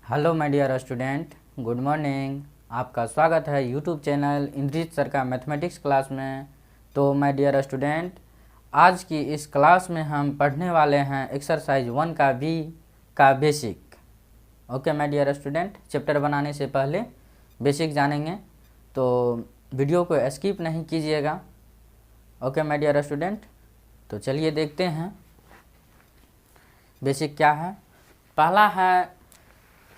Hello my dear student, good morning. आपका स्वागत है यूट्यूब चैनल इंद्रजीत सर का मैथमेटिक्स क्लास में। तो माय डियर स्टूडेंट, आज की इस क्लास में हम पढ़ने वाले हैं एक्सरसाइज 1 का बी का basic. Okay my dear student, chapter बनाने से पहले बेसिक जानेंगे, तो वीडियो को स्किप नहीं कीजिएगा। ओके माय डियर स्टूडेंट, तो चलिए देखते हैं बेसिक क्या है। पहला है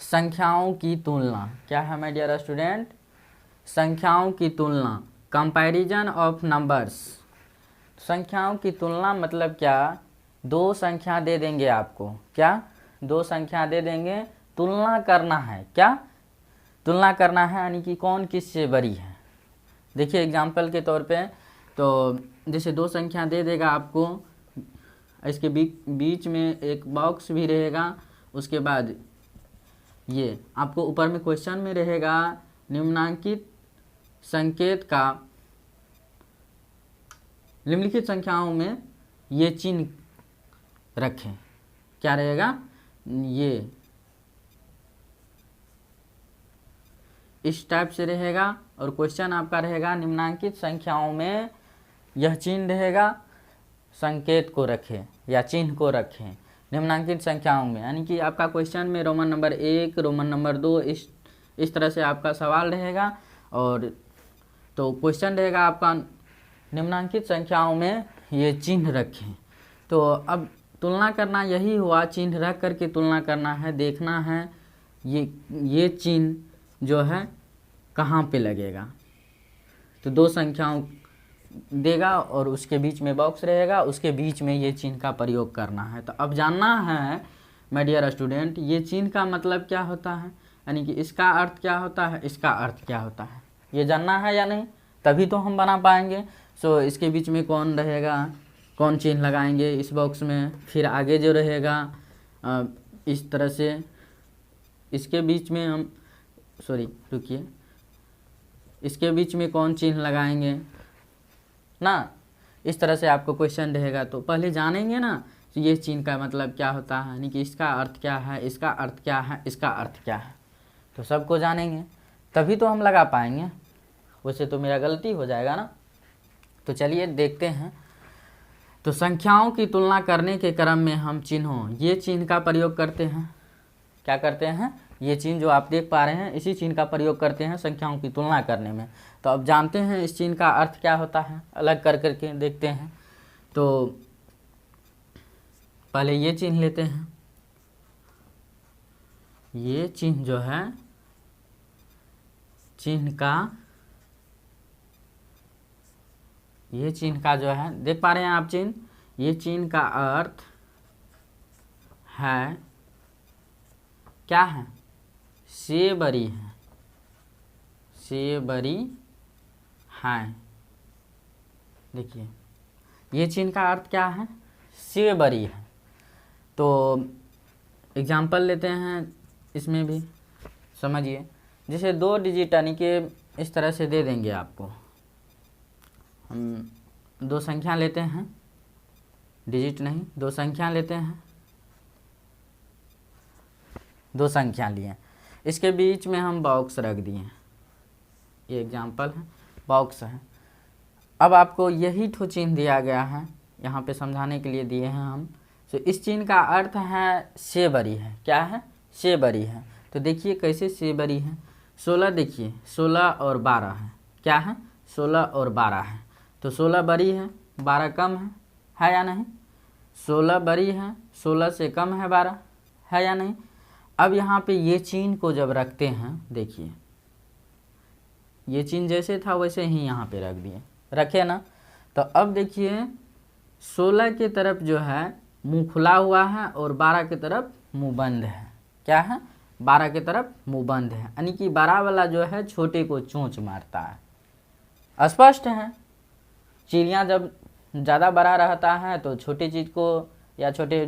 संख्याओं की तुलना। क्या है माय डियर स्टूडेंट? संख्याओं की तुलना, कंपैरिजन ऑफ नंबर्स। संख्याओं की तुलना मतलब क्या? दो संख्या दे देंगे आपको। क्या? दो संख्या दे देंगे, तुलना करना है। क्या? तुलना करना है, यानी कि कौन किससे बड़ी है। देखिए एग्जाम्पल के तौर पे, तो जैसे दो संख्या दे देगा आपको, इसके बीच में एक बॉक्स भी रहेगा। उसके बाद ये आपको ऊपर में क्वेश्चन में रहेगा, निम्नलिखित संकेत का निम्नलिखित संख्याओं में ये चिन्ह रखें। क्या रहेगा? ये इस टाइप से रहेगा और क्वेश्चन आपका रहेगा, निम्नलिखित संख्याओं में यह चिन्ह रहेगा, संकेत को रखें या चिन्ह को रखें निम्नलिखित संख्याओं में। यानी कि आपका क्वेश्चन में रोमन नंबर 1, रोमन नंबर 2 इस तरह से आपका सवाल रहेगा। और तो क्वेश्चन रहेगा आपका, निम्नलिखित संख्याओं में ये चिन्ह रखें। तो अब तुलना करना यही हुआ, चिन्ह रख करके तुलना करना है, देखना है ये चिन्ह जो है कहाँ पे लगेगा। तो दो संख्याओं देगा और उसके बीच में बॉक्स रहेगा, उसके बीच में ये चिन्ह का प्रयोग करना है। तो अब जानना है माय डियर स्टूडेंट, ये चिन्ह का मतलब क्या होता है, यानी कि इसका अर्थ क्या होता है, इसका अर्थ क्या होता है, ये जानना है या नहीं, तभी तो हम बना पाएंगे। सो इसके बीच में कौन रहेगा, कौन चिन्ह लगाएंगे इस बॉक्स में, फिर आगे जो रहेगा इस तरह से इसके बीच में हम रुकिए, इसके बीच में कौन चिन्ह लगाएंगे ना, इस तरह से आपको क्वेश्चन रहेगा। तो पहले जानेंगे ना ये चिन्ह का मतलब क्या होता है, यानी कि इसका अर्थ क्या है, इसका अर्थ क्या है, इसका अर्थ क्या है। तो सबको जानेंगे तभी तो हम लगा पाएंगे, वैसे तो मेरा गलती हो जाएगा ना। तो चलिए देखते हैं। तो संख्याओं की तुलना करने के क्रम में हम ये चिन्ह का प्रयोग करते हैं। क्या करते हैं? ये चिन्ह जो आप देख पा रहे हैं, इसी चिन्ह का प्रयोग करते हैं संख्याओं की तुलना करने में। तो अब जानते हैं इस चिन्ह का अर्थ क्या होता है, अलग कर करके देखते हैं। तो पहले ये चिन्ह लेते हैं। ये चिन्ह जो है, ये चिन्ह का जो है, देख पा रहे हैं आप चिन्ह, ये चिन्ह का अर्थ है क्या है? से बड़ी है, से बड़ी है। देखिए ये चिन्ह का अर्थ क्या है? से बड़ी है। तो एग्जाम्पल लेते हैं, इसमें भी समझिए। जैसे 2 डिजिट यानी कि इस तरह से दे देंगे आपको, हम दो संख्या लेते हैं, डिजिट नहीं, दो संख्या लेते हैं, दो संख्या लिए, इसके बीच में हम बॉक्स रख दिए। ये एग्जाम्पल है, बॉक्स है। अब आपको यही ठो चिन्ह दिया गया है, यहाँ पे समझाने के लिए दिए हैं हम। तो इस चिन्ह का अर्थ है से बड़ी है। क्या है? से बड़ी है। तो देखिए कैसे से बड़ी है। 16 देखिए, 16 और 12 है। क्या है? 16 और 12 है। तो 16 बड़ी है, 12 कम है या नहीं? 16 बड़ी है, 16 से कम है 12, है या नहीं? अब यहाँ पे ये चिन्ह को जब रखते हैं, देखिए ये चिन्ह जैसे था वैसे ही यहाँ पे रख दिए, रखे ना। तो अब देखिए 16 की तरफ जो है मुंह खुला हुआ है और 12 की तरफ मुंह बंद है। क्या है? 12 की तरफ मुंह बंद है, यानी कि बड़ा वाला जो है छोटे को चोंच मारता है। स्पष्ट है, चिड़िया जब ज़्यादा बड़ा रहता है तो छोटी चीज़ को या छोटे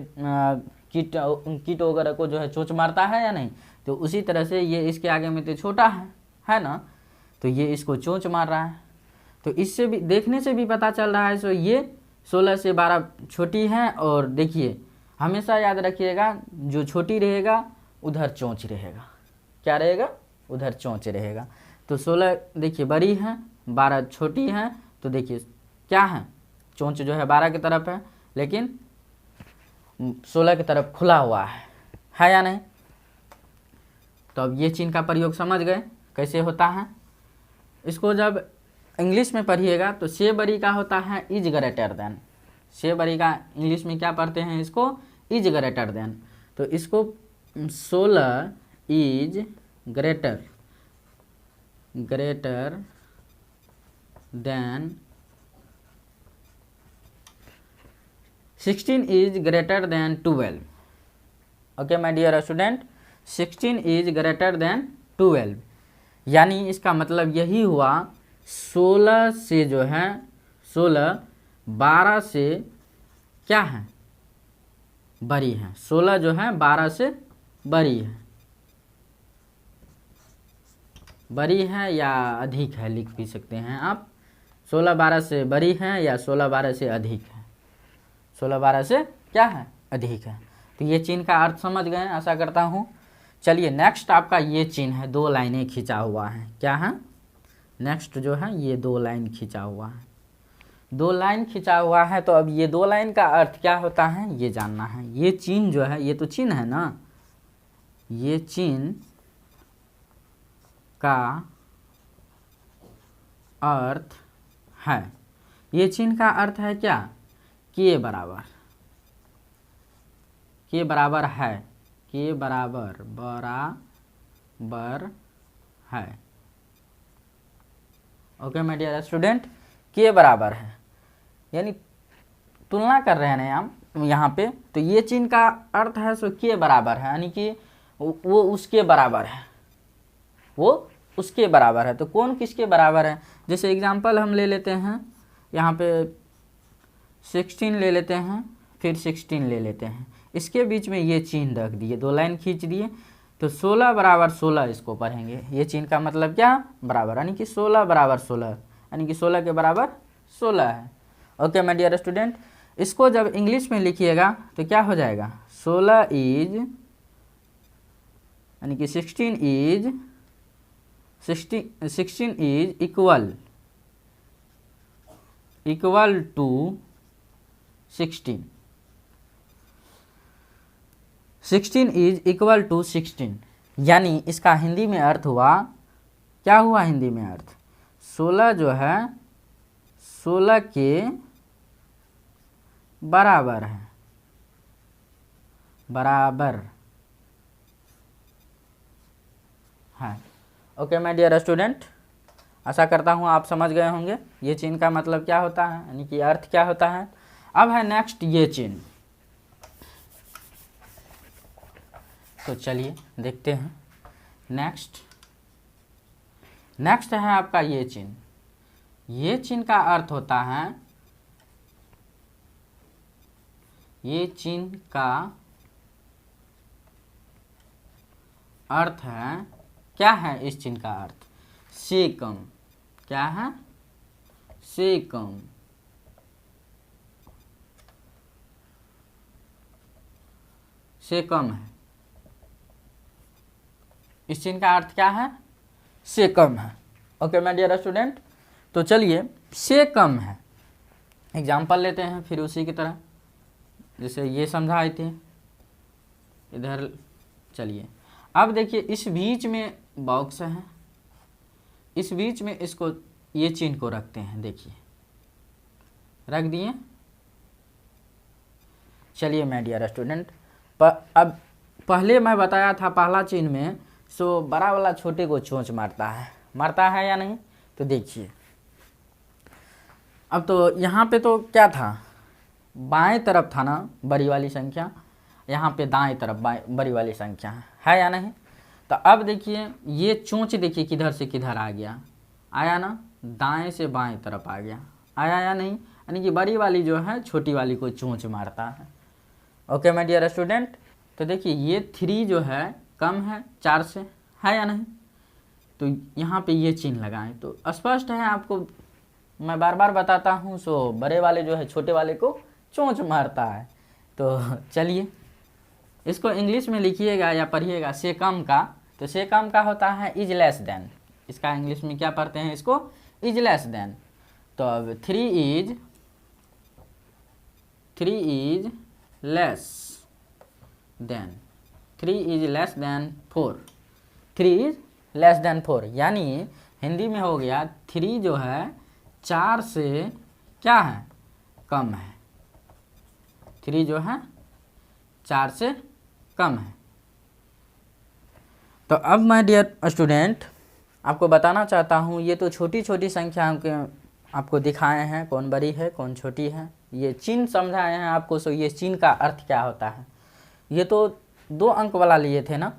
कीट वगैरह को जो है चोंच मारता है या नहीं। तो उसी तरह से ये इसके आगे में तो छोटा है ना, तो ये इसको चोंच मार रहा है। तो इससे भी देखने से भी पता चल रहा है, सो ये 16 से 12 छोटी है। और देखिए हमेशा याद रखिएगा, जो छोटी रहेगा उधर चोंच रहेगा। क्या रहेगा? उधर चोंच रहेगा। तो 16 देखिए बड़ी है, 12 छोटी है, तो देखिए क्या है, चोंच जो है 12 की तरफ है, लेकिन 16 की तरफ खुला हुआ है या नहीं? तो अब ये चिन्ह का प्रयोग समझ गए कैसे होता है। इसको जब इंग्लिश में पढ़िएगा तो से बड़ी का होता है इज ग्रेटर देन। से बड़ी का इंग्लिश में क्या पढ़ते हैं? इसको इज ग्रेटर देन। तो इसको 16 is greater than 16 is greater than 12। Okay my dear student, 16 is greater than 12, यानी इसका मतलब यही हुआ 16 से जो है 16 12 से क्या है? बड़ी है। 16 जो है 12 से बड़ी है, बड़ी है या अधिक है लिख भी सकते हैं आप। 16 12 से बड़ी है या 16 12 से अधिक है? 16 12 से क्या है? अधिक है। तो ये चिन्ह का अर्थ समझ गए आशा करता हूँ। चलिए नेक्स्ट आपका ये चिन्ह है, 2 लाइनें खींचा हुआ है। क्या है? नेक्स्ट जो है ये 2 लाइन खींचा हुआ है। 2 लाइन खींचा हुआ है, तो अब ये 2 लाइन का अर्थ क्या होता है ये जानना है। ये चिन्ह जो है, ये तो चिन्ह है ना, ये चिन्ह का अर्थ है, ये चिन्ह का अर्थ है क्या? के बराबर, के बराबर है, के बराबर है। ओके माय डियर स्टूडेंट, के बराबर है, यानी तुलना कर रहे हैं ना हम यहाँ पे, तो ये चिन्ह का अर्थ है सो के बराबर है, यानी कि वो उसके बराबर है, वो उसके बराबर है। तो कौन किसके बराबर है? जैसे एग्जांपल हम ले लेते हैं, यहाँ पे 16 ले लेते हैं, फिर 16 ले लेते हैं, इसके बीच में ये चिन्ह रख दिए, 2 लाइन खींच दिए, तो 16 बराबर 16 इसको पढ़ेंगे। ये चिन्ह का मतलब क्या? बराबर, यानी कि 16 बराबर 16, यानी कि 16 के बराबर 16 है। ओके माय डियर स्टूडेंट, इसको जब इंग्लिश में लिखिएगा तो क्या हो जाएगा? 16 इज, यानी कि 16 is equal to 16। 16 is equal to 16, यानी इसका हिंदी में अर्थ हुआ, क्या हुआ हिंदी में अर्थ? 16 जो है 16 के बराबर है, बराबर है। ओके माय डियर स्टूडेंट, आशा करता हूँ आप समझ गए होंगे ये चिन्ह का मतलब क्या होता है, यानी कि अर्थ क्या होता है। अब है नेक्स्ट ये चिन्ह, तो चलिए देखते हैं। नेक्स्ट है आपका ये चिन्ह। ये चिन्ह का अर्थ होता है, ये चिन्ह का अर्थ है, क्या है इस चिन्ह का अर्थ? से कम। क्या है? से कम। से कम है। इस चिन्ह का अर्थ क्या है? से कम है। ओके माय डियर स्टूडेंट, तो चलिए से कम है, एग्जाम्पल लेते हैं फिर उसी की तरह, जैसे ये समझाए थे इधर। चलिए अब देखिए इस बीच में बॉक्स है, इस बीच में इसको ये चिन्ह को रखते हैं, देखिए रख दिए। चलिए माय डियर स्टूडेंट, अब पहले मैं बताया था पहला चिन्ह में सो बड़ा वाला छोटे को चोंच मारता है या नहीं? तो देखिए अब तो यहाँ पे तो क्या था, बाएं तरफ था ना बड़ी वाली संख्या, यहाँ पे दाएं तरफ बड़ी वाली संख्या है या नहीं? तो अब देखिए ये चोंच देखिए किधर से किधर आ गया, आया ना, दाएं से बाएं तरफ आ गया, आया या नहीं? यानी कि बड़ी वाली जो है छोटी वाली को चोंच मारता है। ओके माय डियर स्टूडेंट, तो देखिए ये 3 जो है कम है 4 से, है या नहीं? तो यहाँ पे ये चिन्ह लगाएं तो स्पष्ट है आपको, मैं बार बार बताता हूँ, सो बड़े वाले जो है छोटे वाले को चोंच मारता है। तो चलिए इसको इंग्लिश में लिखिएगा या पढ़िएगा से कम का, तो से कम का होता है इज लेस देन। इसका इंग्लिश में क्या पढ़ते हैं इसको, इज लेस देन। तो अब 3 is less than, 3 is less than 4, 3 is less than 4, यानी हिंदी में हो गया 3 जो है 4 से क्या है, कम है। 3 जो है 4 से कम है। तो अब माय डियर स्टूडेंट आपको बताना चाहता हूँ, ये तो छोटी छोटी संख्याओं के आपको दिखाए हैं, कौन बड़ी है कौन छोटी है, ये चिन्ह समझाए हैं आपको। सो ये चिन्ह का अर्थ क्या होता है, ये तो 2 अंक वाला लिए थे ना,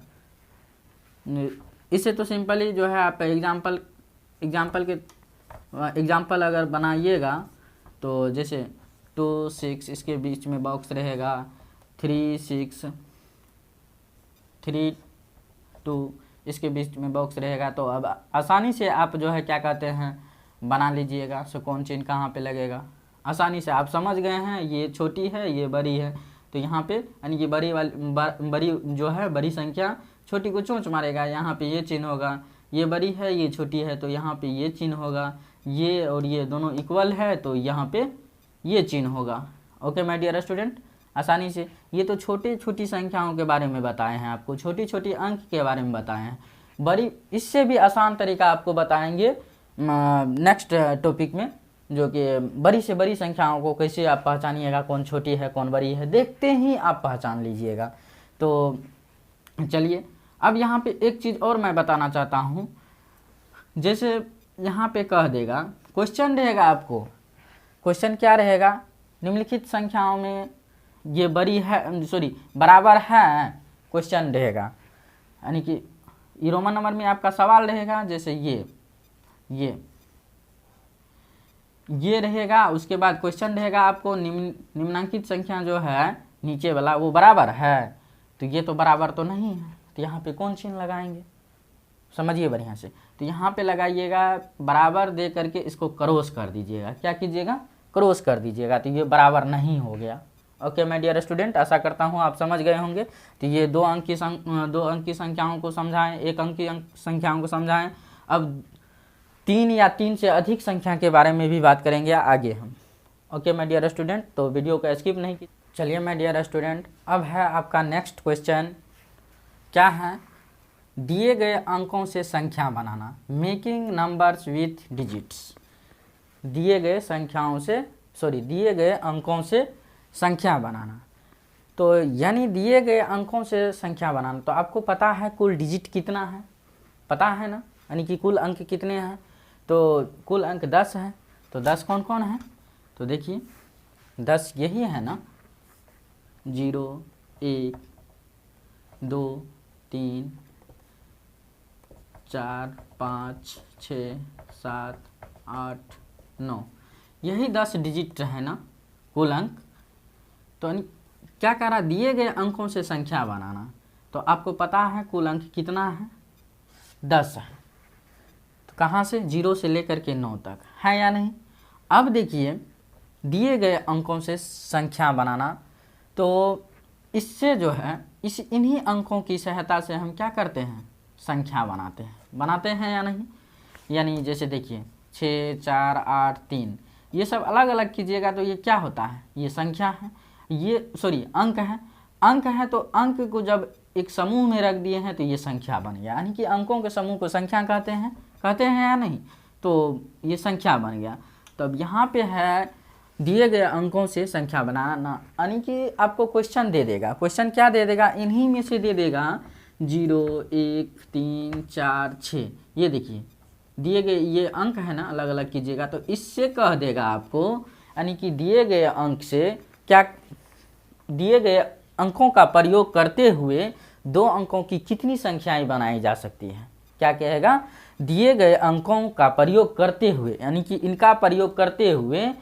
इससे तो सिंपली जो है आप एग्जाम्पल अगर बनाइएगा तो जैसे 2 6 इसके बीच में बॉक्स रहेगा, 3 6 3 2 इसके बीच में बॉक्स रहेगा। तो अब आसानी से आप जो है क्या कहते हैं बना लीजिएगा। सो कौन चिन्ह कहाँ पे लगेगा, आसानी से आप समझ गए हैं, ये छोटी है ये बड़ी है, तो यहाँ पे यानी कि बड़ी जो है बड़ी संख्या छोटी को चोंच मारेगा, यहाँ पे ये चिन्ह होगा। ये बड़ी है ये छोटी है, तो यहाँ पे ये चिन्ह होगा। ये और ये दोनों इक्वल है, तो यहाँ पे ये चिन्ह होगा। ओके माय डियर स्टूडेंट, आसानी से ये तो छोटी छोटी संख्याओं के बारे में बताए हैं आपको, छोटी छोटी अंक के बारे में बताए हैं। बड़ी इससे भी आसान तरीका आपको बताएंगे नेक्स्ट टॉपिक में, जो कि बड़ी से बड़ी संख्याओं को कैसे आप पहचानिएगा, कौन छोटी है कौन बड़ी है, देखते ही आप पहचान लीजिएगा। तो चलिए अब यहाँ पे एक चीज़ और मैं बताना चाहता हूँ। जैसे यहाँ पे कह देगा, क्वेश्चन रहेगा आपको, क्वेश्चन क्या रहेगा, निम्नलिखित संख्याओं में ये बड़ी है बराबर है, क्वेश्चन रहेगा। यानी कि ये रोमन नंबर में आपका सवाल रहेगा, जैसे ये रहेगा। उसके बाद क्वेश्चन रहेगा आपको, निम्नांकित संख्या जो है नीचे वाला वो बराबर है, तो ये तो बराबर तो नहीं है, तो यहाँ पे कौन चिन्ह लगाएंगे, समझिए बढ़िया से। तो यहाँ पे लगाइएगा बराबर दे करके इसको क्रॉस कर दीजिएगा, क्या कीजिएगा क्रॉस कर दीजिएगा, तो ये बराबर नहीं हो गया। ओके माय डियर स्टूडेंट, आशा करता हूँ आप समझ गए होंगे। तो ये 2 अंक की संख्याओं को समझाएं, 1 अंक की संख्याओं को समझाएं। अब 3 या 3 से अधिक संख्या के बारे में भी बात करेंगे आगे हम। ओके माय डियर स्टूडेंट, तो वीडियो को स्किप नहीं की। चलिए माय डियर स्टूडेंट, अब है आपका नेक्स्ट क्वेश्चन, क्या है, दिए गए अंकों से संख्या बनाना, मेकिंग नंबर्स विथ डिजिट्स। दिए गए अंकों से संख्या बनाना, तो यानी दिए गए अंकों से संख्या बनाना। तो आपको पता है कुल डिजिट कितना है, पता है ना, यानी कि कुल अंक कितने हैं, तो कुल अंक 10 है। तो 10 कौन कौन है, तो देखिए 10 यही है ना, 0 1 2 3 4 5 6 7 8 9, यही 10 डिजिट है ना कुल अंक। तो क्या कह रहा, दिए गए अंकों से संख्या बनाना, तो आपको पता है कुल अंक कितना है, 10 है। तो कहाँ से, 0 से लेकर के 9 तक है या नहीं। अब देखिए दिए गए अंकों से संख्या बनाना, तो इससे जो है इन्हीं अंकों की सहायता से हम क्या करते हैं, संख्या बनाते हैं या नहीं। यानी जैसे देखिए 6 4 8 3, ये सब अलग अलग कीजिएगा तो ये क्या होता है, ये संख्या है, ये अंक है। अंक है तो अंक को जब एक समूह में रख दिए हैं तो ये संख्या बन गया, यानी कि अंकों के समूह को संख्या कहते हैं या नहीं, तो ये संख्या बन गया। तो अब यहाँ पे है दिए गए अंकों से संख्या बनाना, यानी कि आपको क्वेश्चन दे देगा, क्वेश्चन क्या दे देगा, इन्हीं में से दे देगा 0 1 3 4 6। ये देखिए दिए गए ये अंक है ना, अलग अलग कीजिएगा तो इससे कह देगा आपको, यानी कि दिए गए अंक से क्या, दिए गए अंकों का प्रयोग करते हुए 2 अंकों की कितनी संख्याएं बनाई जा सकती हैं। क्या कहेगा, दिए गए अंकों का प्रयोग करते हुए, यानी कि इनका प्रयोग करते हुए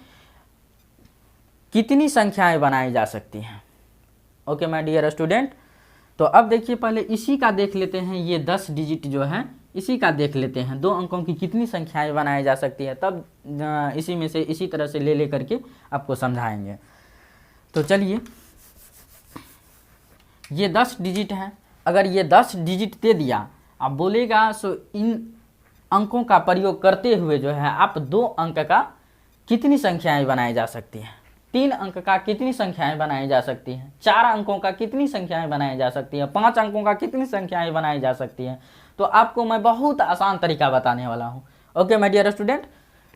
कितनी संख्याएं बनाई जा सकती हैं। ओके माय डियर स्टूडेंट, तो अब देखिए पहले इसी का देख लेते हैं, ये 10 डिजिट जो है इसी का देख लेते हैं, 2 अंकों की कितनी संख्याएं बनाई जा सकती है, तब इसी में से इसी तरह से ले करके आपको समझाएंगे। तो चलिए ये 10 डिजिट है, अगर ये 10 डिजिट दे दिया, आप बोलेगा सो इन अंकों का प्रयोग करते हुए जो है आप 2 अंक का कितनी संख्याएं बनाई जा सकती हैं, 3 अंक का कितनी संख्याएं बनाई जा सकती हैं, 4 अंकों का कितनी संख्याएं बनाई जा सकती हैं, 5 अंकों का कितनी संख्याएं बनाई जा सकती हैं। तो आपको मैं बहुत आसान तरीका बताने वाला हूँ। ओके माय डियर स्टूडेंट,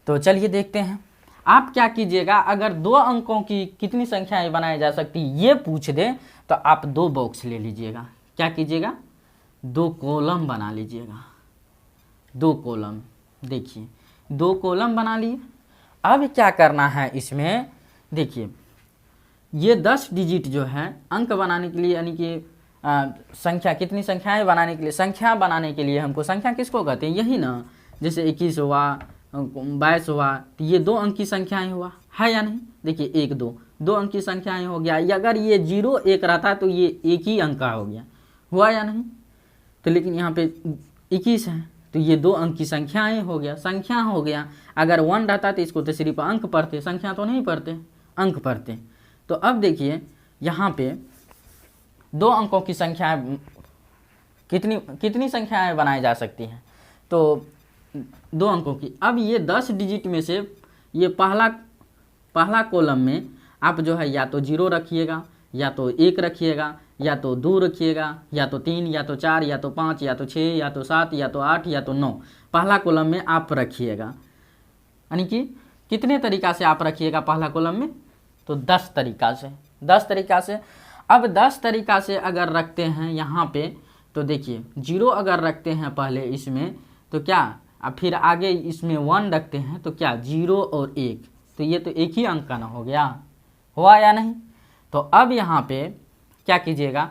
तो चलिए देखते हैं। आप क्या कीजिएगा, अगर 2 अंकों की कितनी संख्याएं बनाई जा सकती ये पूछ दे तो आप 2 बॉक्स ले लीजिएगा। क्या कीजिएगा, 2 कॉलम बना लीजिएगा। 2 कॉलम, देखिए 2 कॉलम बना लिए। अब क्या करना है इसमें, देखिए ये 10 डिजिट जो है अंक बनाने के लिए, यानी कि संख्या, कितनी संख्याएं बनाने के लिए, संख्या बनाने के लिए हमको, संख्या किसको कहते हैं, यही ना, जैसे 21 हुआ, 22 हुआ, तो ये 2 अंक की संख्याएं हुआ है या नहीं। देखिए 1 2 अंक की संख्याएं हो गया। अगर ये 0 1 रहता तो ये एक ही अंक का हो गया, हुआ या नहीं। तो लेकिन यहाँ पे 21 है तो ये 2 अंक की संख्याएं हो गया, संख्या हो गया। अगर 1 रहता तो इसको तो सिर्फ अंक पढ़ते, संख्या तो नहीं पढ़ते, अंक पढ़ते। तो अब देखिए यहाँ पे 2 अंकों की संख्याएं कितनी संख्याएं बनाई जा सकती हैं, तो 2 अंकों की। अब ये 10 डिजिट में से ये पहला कॉलम में आप जो है या तो 0 रखिएगा, या तो 1 रखिएगा, या तो 2 रखिएगा, या तो 3, या तो 4, या तो 5, या तो 6, या तो 7, या तो 8, या तो 9 पहला कॉलम में आप रखिएगा। यानी कि कितने तरीका से आप रखिएगा पहला कॉलम में, तो 10 तरीका से, 10 तरीका से। अब 10 तरीका से अगर रखते हैं यहाँ पे, तो देखिए 0 अगर रखते हैं पहले इसमें तो क्या, अब फिर आगे इसमें 1 रखते हैं तो क्या, 0 और 1, तो ये तो एक ही अंक का ना हो गया, हुआ या नहीं। तो अब यहाँ पे क्या कीजिएगा,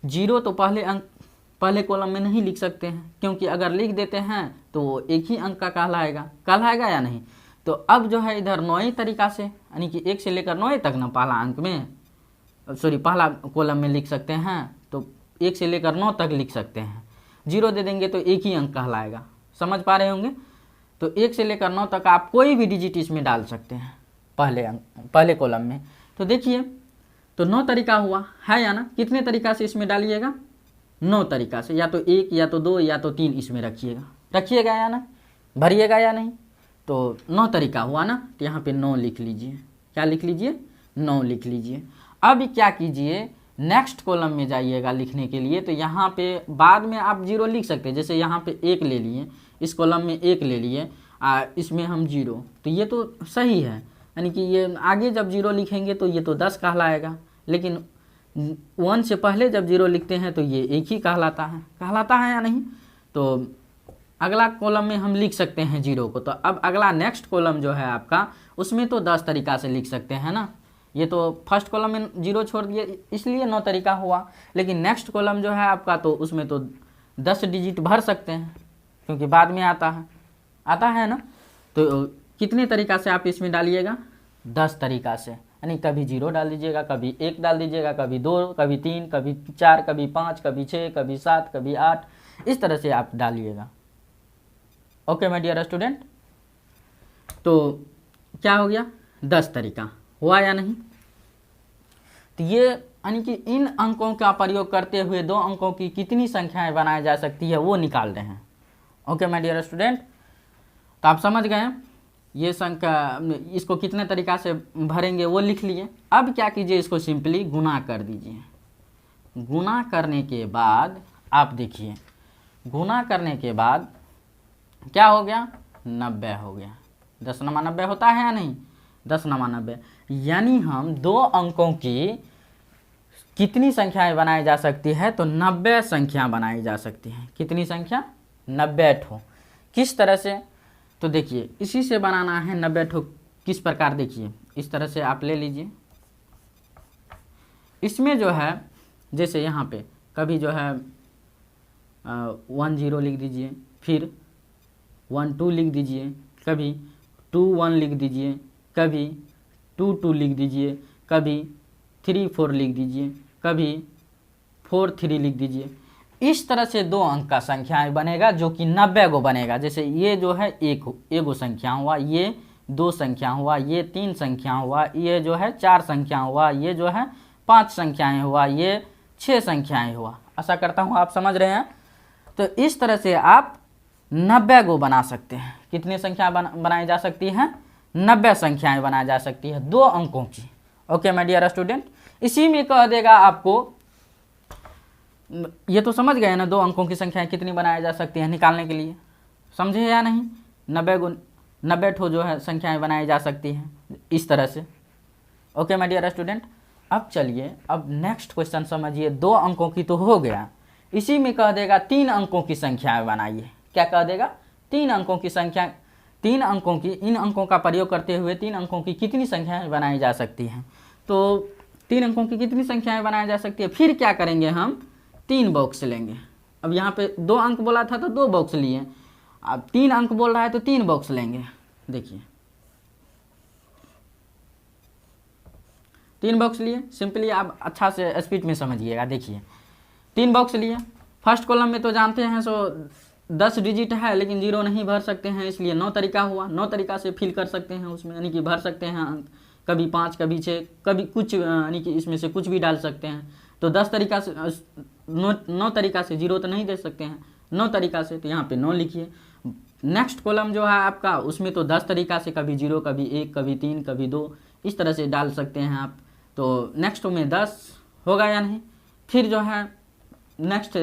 0 तो पहले कॉलम में नहीं लिख सकते हैं, क्योंकि अगर लिख देते हैं तो वो एक ही अंक का कहलाएगा या नहीं। तो अब जो है इधर 9 तरीका से, यानी कि 1 से लेकर 9 तक ना पहला कॉलम में लिख सकते हैं, तो 1 से लेकर 9 तक लिख सकते हैं। 0 दे देंगे तो एक ही अंक कहलाएगा, समझ पा रहे होंगे। तो 1 से लेकर 9 तक आप कोई भी डिजिट इसमें डाल सकते हैं पहले कॉलम में। तो देखिए तो 9 तरीका हुआ है या ना। कितने तरीका से इसमें डालिएगा, 9 तरीका से, या तो 1, या तो 2, या तो 3 इसमें रखिएगा या ना, भरिएगा या नहीं। तो 9 तरीका हुआ ना, तो यहाँ पे 9 लिख लीजिए। क्या लिख लीजिए, 9 लिख लीजिए। अब क्या कीजिए, नेक्स्ट कॉलम में जाइएगा लिखने के लिए। तो यहाँ पे बाद में आप 0 लिख सकते हैं, जैसे यहाँ पे 1 ले लिए, इस कॉलम में 1 ले लिए, इसमें हम 0, तो ये तो सही है, यानी कि ये आगे जब 0 लिखेंगे तो ये तो 10 कहलाएगा। लेकिन 1 से पहले जब 0 लिखते हैं तो ये एक ही कहलाता है या नहीं। तो अगला कॉलम में हम लिख सकते हैं 0 को। तो अब अगला नेक्स्ट कॉलम जो है आपका, उसमें तो 10 तरीका से लिख सकते हैं ना। ये तो फर्स्ट कॉलम में 0 छोड़ दिए, इसलिए 9 तरीका हुआ। लेकिन नेक्स्ट कॉलम जो है आपका, तो उसमें तो 10 डिजिट भर सकते हैं, क्योंकि बाद में आता है ना। तो कितने तरीका से आप इसमें डालिएगा, 10 तरीका से, यानी कभी 0 डाल दीजिएगा, कभी 1 डाल दीजिएगा, कभी 2, कभी 3, कभी 4, कभी 5, कभी 6, कभी 7, कभी 8, इस तरह से आप डालिएगा। ओके माय डियर स्टूडेंट, तो क्या हो गया, 10 तरीका हुआ या नहीं। तो ये यानी कि इन अंकों का प्रयोग करते हुए 2 अंकों की कितनी संख्याएं बनाई जा सकती है वो निकाल रहे हैं। ओके माय डियर स्टूडेंट, तो आप समझ गए ये संख्या, इसको कितने तरीका से भरेंगे वो लिख लिए। अब क्या कीजिए, इसको सिंपली गुना कर दीजिए। गुना करने के बाद आप देखिए, गुना करने के बाद क्या हो गया, 90 हो गया। 10 9 90 होता है या नहीं, 10 9 90, यानी हम 2 अंकों की कितनी संख्याएं बनाई जा सकती है, तो 90 संख्या बनाई जा सकती हैं। कितनी संख्या, 90 ठो। किस तरह से, तो देखिए इसी से बनाना है 90 ठो। किस प्रकार, देखिए इस तरह से आप ले लीजिए। इसमें जो है, जैसे यहाँ पे कभी जो है 1 0 लिख दीजिए, फिर 1 2 लिख दीजिए, कभी 2 1 लिख दीजिए, कभी 2 2 लिख दीजिए, कभी 3 4 लिख दीजिए, कभी 4 3 लिख दीजिए। इस तरह से 2 अंक का संख्याएं बनेगा, जो कि 90 को बनेगा। जैसे ये जो है एक संख्या हुआ, ये 2 संख्या हुआ, ये 3 संख्या हुआ, ये जो है 4 संख्या हुआ, ये जो है 5 संख्याएं हुआ, ये 6 संख्याएं हुआ। आशा करता हूँ आप समझ रहे हैं। तो इस तरह से आप 90 को बना सकते हैं। कितनी संख्या बनाई जा सकती है? 90 संख्याएं बनाई जा सकती है 2 अंकों की। ओके माय डियर स्टूडेंट, इसी में कह देगा आपको, ये तो समझ गए ना 2 अंकों की संख्याएं कितनी बनाई जा सकती है निकालने के लिए, समझे या नहीं? 90 ठो जो है संख्याएं बनाई जा सकती हैं इस तरह से। ओके माय डियर स्टूडेंट, अब चलिए अब नेक्स्ट क्वेश्चन समझिए। 2 अंकों की तो हो गया, इसी में कह देगा 3 अंकों की संख्याएं बनाइए। क्या कह देगा? 3 अंकों की संख्या, 3 अंकों की, इन अंकों का प्रयोग करते हुए 3 अंकों की कितनी संख्याएं बनाई जा सकती हैं। तो 3 अंकों की कितनी संख्याएं बनाई जा सकती है? फिर क्या करेंगे, हम 3 बॉक्स लेंगे। अब यहाँ पे 2 अंक बोला था तो 2 बॉक्स लिए, अब 3 अंक बोल रहा है तो 3 बॉक्स लेंगे। देखिए 3 बॉक्स लिए, सिंपली आप अच्छा से स्पीड में समझिएगा। देखिए 3 बॉक्स लिए, फर्स्ट कॉलम में तो जानते हैं सो 10 डिजिट है, लेकिन 0 नहीं भर सकते हैं, इसलिए 9 तरीका हुआ। 9 तरीका से फिल कर सकते हैं उसमें, यानी कि भर सकते हैं अंक, कभी 5 कभी 6 कभी कुछ, यानी कि इसमें से कुछ भी डाल सकते हैं। तो 10 तरीका से 9 तरीका से 0 तो नहीं दे सकते हैं, 9 तरीका से, तो यहाँ पे 9 लिखिए। नेक्स्ट कॉलम जो है आपका, उसमें तो 10 तरीका से, कभी 0 कभी 1 कभी 3 कभी 2 इस तरह से डाल सकते हैं आप। तो नेक्स्ट में 10 होगा या नहीं। फिर जो है नेक्स्ट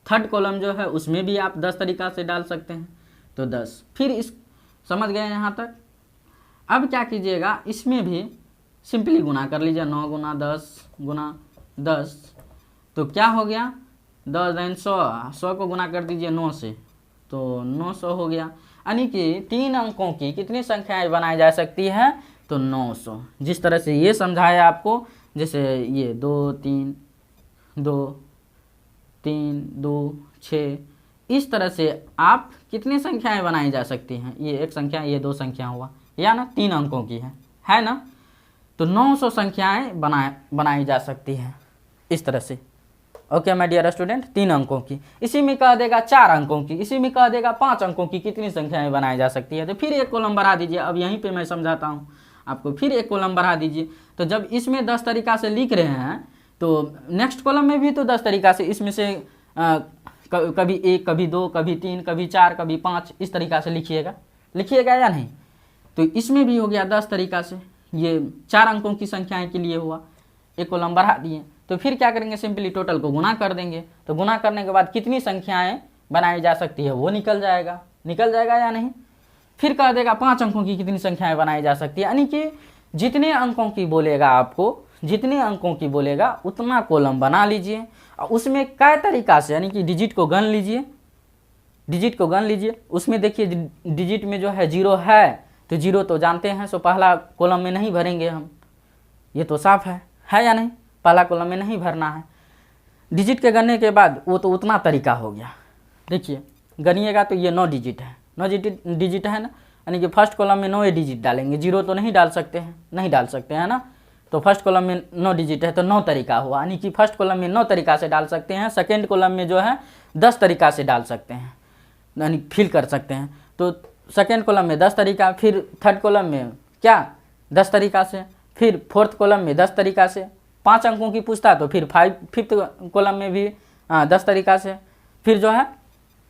थर्ड कॉलम जो है, उसमें भी आप 10 तरीका से डाल सकते हैं, तो 10। फिर इस, समझ गए यहाँ तक? अब क्या कीजिएगा, इसमें भी सिंपली गुना कर लीजिए, 9 गुना 10 गुना 10, तो क्या हो गया, 10 9 100 को गुना कर दीजिए 9 से, तो 900 हो गया। यानी कि 3 अंकों की कितनी संख्याएं बनाई जा सकती है? तो 900। जिस तरह से ये समझाया आपको, जैसे ये 2 3 2 3 2 6, इस तरह से आप कितनी संख्याएं बनाई जा सकती हैं? ये 1 संख्या, ये 2 संख्या हुआ, या ना 3 अंकों की है ना? तो 900 संख्याएं बनाई जा सकती हैं इस तरह से। ओके माय डियर स्टूडेंट, 3 अंकों की, इसी में कह देगा 4 अंकों की, इसी में कह देगा 5 अंकों की कितनी संख्याएं बनाई जा सकती है। तो फिर 1 कॉलम बढ़ा दीजिए। अब यहीं पे मैं समझाता हूँ आपको, फिर 1 कॉलम बढ़ा दीजिए। तो जब इसमें 10 तरीका से लिख रहे हैं, तो नेक्स्ट कॉलम में भी तो 10 तरीका से, इसमें से कभी 1 कभी 2 कभी 3 कभी 4 कभी 5 इस तरीका से लिखिएगा या नहीं? तो इसमें भी हो गया 10 तरीका से, ये 4 अंकों की संख्याएं के लिए हुआ। 1 कॉलम बढ़ा दिए, तो फिर क्या करेंगे, सिंपली टोटल को गुना कर देंगे। तो गुना करने के बाद कितनी संख्याएं बनाई जा सकती है वो निकल जाएगा या नहीं? फिर कह देगा 5 अंकों की कितनी संख्याएं बनाई जा सकती है, यानी कि जितने अंकों की बोलेगा आपको, जितने अंकों की बोलेगा उतना कॉलम बना लीजिए। और उसमें कई तरीका से, यानी कि डिजिट को गन लीजिए, उसमें देखिए डिजिट में जो है 0 है, तो 0 तो जानते हैं, सो पहला कॉलम में नहीं भरेंगे हम, ये तो साफ है या नहीं? पहला कॉलम में नहीं भरना है। डिजिट के गनने के बाद वो तो उतना तरीका हो गया। देखिए गनिएगा तो ये 9 डिजिट है, 9 डिजिट है ना, यानी कि फर्स्ट कॉलम में 9 डिजिट डालेंगे, 0 तो नहीं डाल सकते हैं ना। तो फर्स्ट कॉलम में 9 डिजिट है तो 9 तरीका हुआ, यानी कि फर्स्ट कॉलम में 9 तरीका से डाल सकते हैं। सेकेंड कॉलम में जो है 10 तरीका से डाल सकते हैं, यानी फिल कर सकते हैं। तो सेकेंड कॉलम में 10 तरीका, फिर थर्ड कॉलम में क्या 10 तरीका से, फिर फोर्थ कॉलम में 10 तरीका से। 5 अंकों की पूछता तो फिर फिफ्थ कॉलम में भी 10 तरीका से। फिर जो है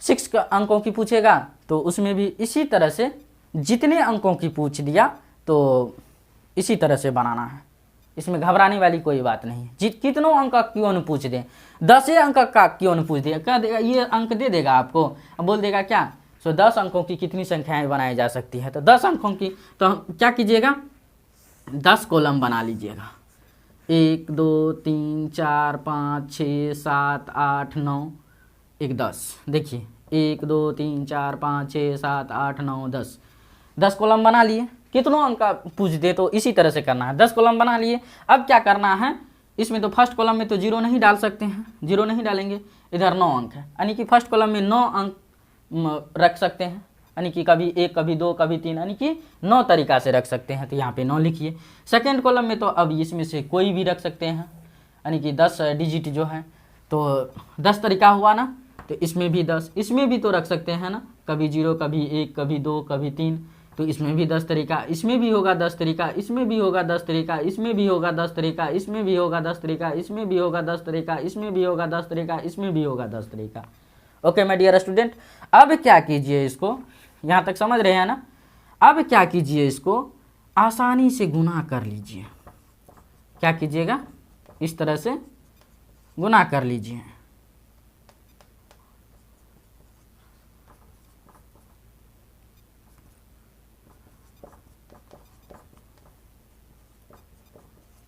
6 अंकों की पूछेगा तो उसमें भी इसी तरह से, जितने अंकों की पूछ दिया तो इसी तरह से बनाना है। इसमें घबराने वाली कोई बात नहीं है। कितनों अंक का क्यों न पूछ दे, 10 अंक का क्यों न पूछ दे, क्या देगा, ये अंक दे देगा आपको। अब बोल देगा क्या, 10 अंकों की कितनी संख्याएं बनाई जा सकती है, तो 10 अंकों की, तो क्या कीजिएगा, 10 कॉलम बना लीजिएगा। 1 2 3 4 5 6 7 8 9 1 10। देखिए 1 2 3 4 5 6 7 8 9 10 कॉलम बना लिए। कितनों अंक का पूछ दे तो इसी तरह से करना है। 10 कॉलम बना लिए। अब क्या करना है, इसमें तो फर्स्ट कॉलम में तो 0 नहीं डाल सकते हैं, 0 नहीं डालेंगे। इधर 9 अंक है, यानी कि फर्स्ट कॉलम में 9 अंक रख सकते हैं, यानी कि कभी 1 कभी 2 कभी 3, यानी कि 9 तरीका से रख सकते हैं। तो यहाँ पे 9 लिखिए। सेकेंड कॉलम में तो अब इसमें से कोई भी रख सकते हैं, यानी कि 10 डिजिट जो है, तो 10 तरीका हुआ ना, तो इसमें भी 10, इसमें भी तो रख सकते हैं ना, कभी 0 कभी 1 कभी 2 कभी 3, तो इसमें भी 10 तरीका, इसमें भी होगा 10 तरीका, इसमें भी होगा 10 तरीका, इसमें भी होगा 10 तरीका, इसमें भी होगा 10 तरीका, इसमें भी होगा 10 तरीका, इसमें भी होगा 10 तरीका, इसमें भी होगा 10 तरीका। ओके माय डियर स्टूडेंट, अब क्या कीजिए, इसको यहाँ तक समझ रहे हैं ना। अब क्या कीजिए, इसको आसानी से गुना कर लीजिए। क्या कीजिएगा, इस तरह से गुना कर लीजिए।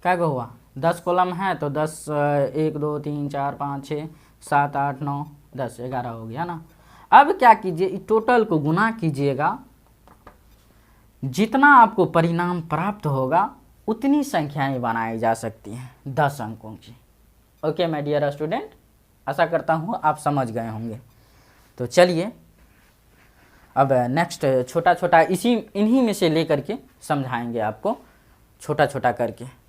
क्या को हुआ, 10 कॉलम है तो 10 1 2 3 4 5 6 7 8 9 10 11 हो गया ना। अब क्या कीजिए, इस टोटल को गुना कीजिएगा, जितना आपको परिणाम प्राप्त होगा उतनी संख्याएं बनाई जा सकती हैं 10 अंकों की। ओके माय डियर स्टूडेंट, आशा करता हूँ आप समझ गए होंगे। तो चलिए अब नेक्स्ट छोटा छोटा इन्हीं में से लेकर के समझाएंगे आपको, छोटा छोटा करके।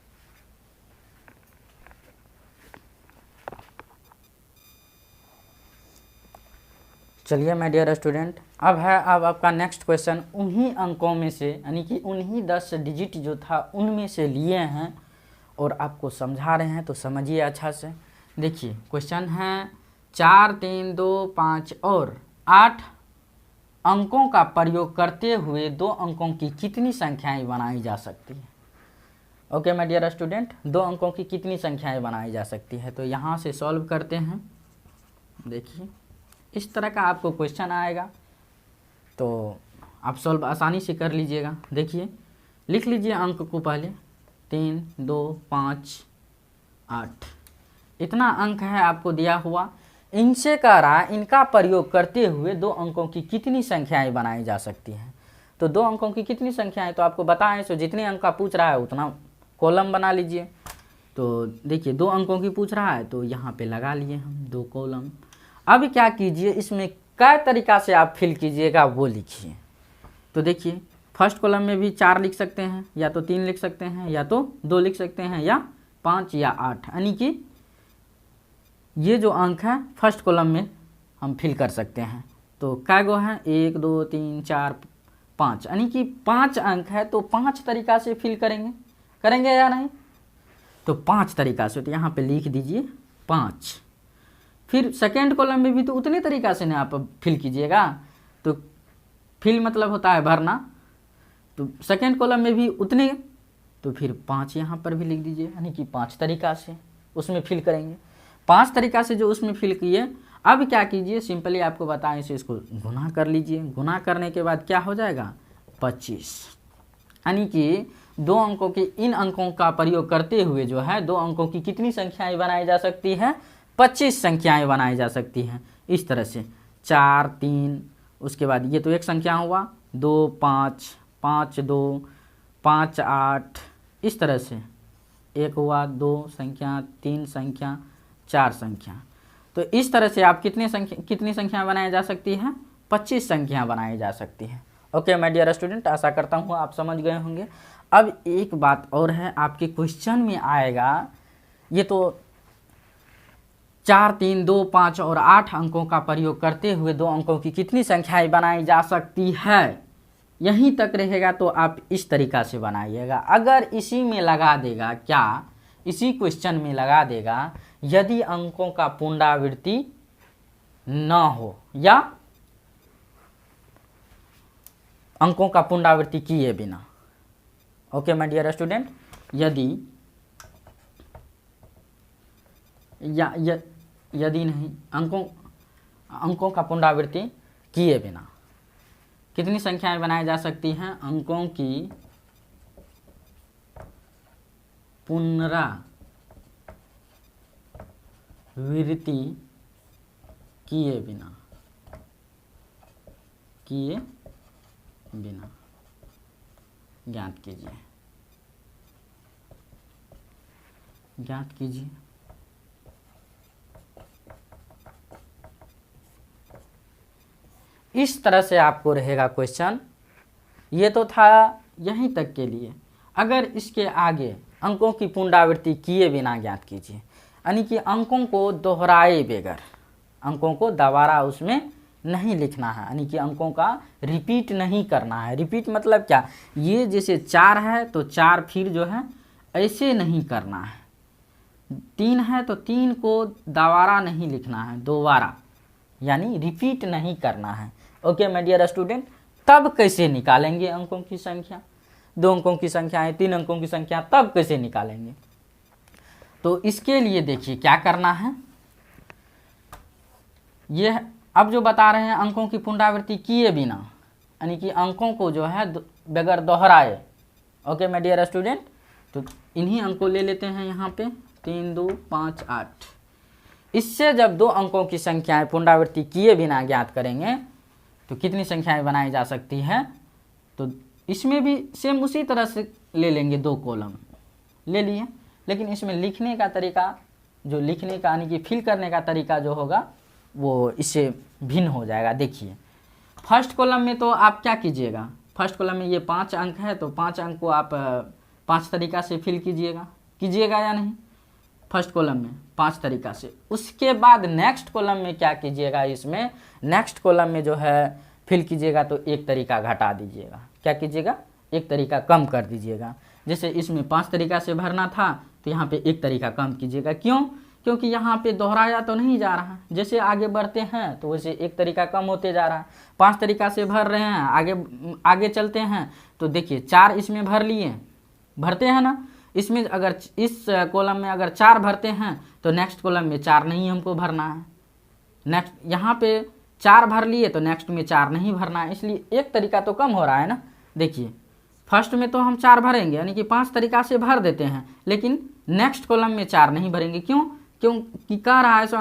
चलिए माय डियर स्टूडेंट, अब आपका नेक्स्ट क्वेश्चन उन्हीं अंकों में से, यानी कि उन्हीं 10 डिजिट जो था उनमें से लिए हैं और आपको समझा रहे हैं, तो समझिए अच्छा से। देखिए क्वेश्चन है 4 3 2 5 और 8 अंकों का प्रयोग करते हुए 2 अंकों की कितनी संख्याएं बनाई जा सकती है। ओके माय डियर स्टूडेंट, 2 अंकों की कितनी संख्याएं बनाई जा सकती है। तो यहाँ से सॉल्व करते हैं। देखिए इस तरह का आपको क्वेश्चन आएगा, तो आप सॉल्व आसानी से कर लीजिएगा। देखिए लिख लीजिए अंक को पहले, 3 2 5 8 इतना अंक है आपको दिया हुआ। इनसे कह रहा है इनका प्रयोग करते हुए 2 अंकों की कितनी संख्याएं बनाई जा सकती हैं। तो 2 अंकों की कितनी संख्याएं तो आपको बताएं, सो जितने अंक का पूछ रहा है उतना कॉलम बना लीजिए। तो देखिए 2 अंकों की पूछ रहा है तो यहाँ पे लगा लिए हम 2 कॉलम। अब क्या कीजिए, इसमें क्या तरीका से आप फिल कीजिएगा वो लिखिए। तो देखिए फर्स्ट कॉलम में भी 4 लिख सकते हैं, या तो 3 लिख सकते हैं, या तो 2 लिख सकते हैं, या 5 या 8, यानी कि ये जो अंक है फर्स्ट कॉलम में हम फिल कर सकते हैं। तो क्या गो है, 1 2 3 4 5, यानी कि 5 अंक है तो 5 तरीका से फिल करेंगे या नहीं। तो 5 तरीका से, तो यहाँ पे लिख दीजिए 5। फिर सेकेंड कॉलम में भी तो उतने तरीका से ना आप फिल कीजिएगा। तो फिल मतलब होता है भरना, तो सेकेंड कॉलम में भी उतने, तो फिर 5 यहाँ पर भी लिख दीजिए, यानी कि 5 तरीका से उसमें फिल करेंगे। 5 तरीका से जो उसमें फिल किए, अब क्या कीजिए, सिंपली आपको बताएं से इसको गुना कर लीजिए। गुना करने के बाद क्या हो जाएगा, 25, यानी कि 2 अंकों के इन अंकों का प्रयोग करते हुए जो है 2 अंकों की कितनी संख्याएं बनाई जा सकती है, 25 संख्याएं बनाई जा सकती हैं। इस तरह से 4 3, उसके बाद ये तो एक संख्या हुआ, 2 5 5 2 5 8, इस तरह से एक हुआ, 2 संख्या, 3 संख्या, 4 संख्या। तो इस तरह से आप कितनी संख्या बनाई जा सकती है, 25 संख्या बनाई जा सकती है। ओके माय डियर स्टूडेंट, आशा करता हूँ आप समझ गए होंगे। अब एक बात और है, आपके क्वेश्चन में आएगा, ये तो 4 3 2 5 और 8 अंकों का प्रयोग करते हुए 2 अंकों की कितनी संख्याएं बनाई जा सकती है, यहीं तक रहेगा। तो आप इस तरीका से बनाइएगा। अगर इसी में लगा देगा, क्या इसी क्वेश्चन में लगा देगा, यदि अंकों का पुनरावृत्ति न हो या अंकों का पुनरावृत्ति किए बिना। ओके माय डियर स्टूडेंट, यदि नहीं, अंकों का पुनरावृत्ति किए बिना कितनी संख्याएं बनाई जा सकती हैं, अंकों की पुनरावृत्ति किए बिना ज्ञात कीजिए। इस तरह से आपको रहेगा क्वेश्चन। ये तो था यहीं तक के लिए। अगर इसके आगे अंकों की पुनरावृत्ति किए बिना ज्ञात कीजिए, यानी कि अंकों को दोहराए बगैर, अंकों को दोबारा उसमें नहीं लिखना है, यानी कि अंकों का रिपीट नहीं करना है। रिपीट मतलब क्या, ये जैसे 4 है तो 4 फिर जो है ऐसे नहीं करना है, 3 है तो 3 को दोबारा नहीं लिखना है, दोबारा, यानी रिपीट नहीं करना है। ओके माय डियर स्टूडेंट, तब कैसे निकालेंगे अंकों की संख्या, 2 अंकों की संख्या है, 3 अंकों की संख्या, तब कैसे निकालेंगे? तो इसके लिए देखिए क्या करना है, ये अब जो बता रहे हैं अंकों की पुनरावृत्ति किए बिना, यानी कि अंकों को जो है बगैर दोहराए। ओके माय डियर स्टूडेंट, तो इन्हीं अंकों ले लेते हैं यहाँ पे 3 2 5 8। इससे जब 2 अंकों की संख्याएं पुनरावृत्ति किए बिना ज्ञात करेंगे तो कितनी संख्याएं बनाई जा सकती है? तो इसमें भी सेम उसी तरह से ले लेंगे, 2 कॉलम ले लिए, लेकिन इसमें लिखने का तरीका, जो लिखने का यानी कि फिल करने का तरीका जो होगा वो इससे भिन्न हो जाएगा। देखिए फर्स्ट कॉलम में तो आप क्या कीजिएगा, फर्स्ट कॉलम में ये 5 अंक है तो 5 अंक को आप 5 तरीका से फिल कीजिएगा या नहीं, फर्स्ट कॉलम में 5 तरीका से। उसके बाद नेक्स्ट कॉलम में क्या कीजिएगा, इसमें नेक्स्ट कॉलम में जो है फिल कीजिएगा तो 1 तरीका घटा दीजिएगा, क्या कीजिएगा, 1 तरीका कम कर दीजिएगा। जैसे इसमें 5 तरीका से भरना था तो यहाँ पे 1 तरीका कम कीजिएगा। क्यों? क्योंकि यहाँ पे दोहराया तो नहीं जा रहा, जैसे आगे बढ़ते हैं तो वैसे 1 तरीका कम होते जा रहा है। 5 तरीका से भर रहे हैं, आगे चलते हैं तो देखिए 4 इसमें भरते हैं ना, इसमें अगर इस कॉलम में अगर 4 भरते हैं तो नेक्स्ट कॉलम में 4 नहीं हमको भरना है। नेक्स्ट यहाँ पे 4 भर लिए तो नेक्स्ट में 4 नहीं भरना है, इसलिए 1 तरीका तो कम हो रहा है ना। देखिए फर्स्ट में तो हम 4 भरेंगे, यानी कि 5 तरीका से भर देते हैं, लेकिन नेक्स्ट कॉलम में 4 नहीं भरेंगे। क्योंकि कह रहा है सो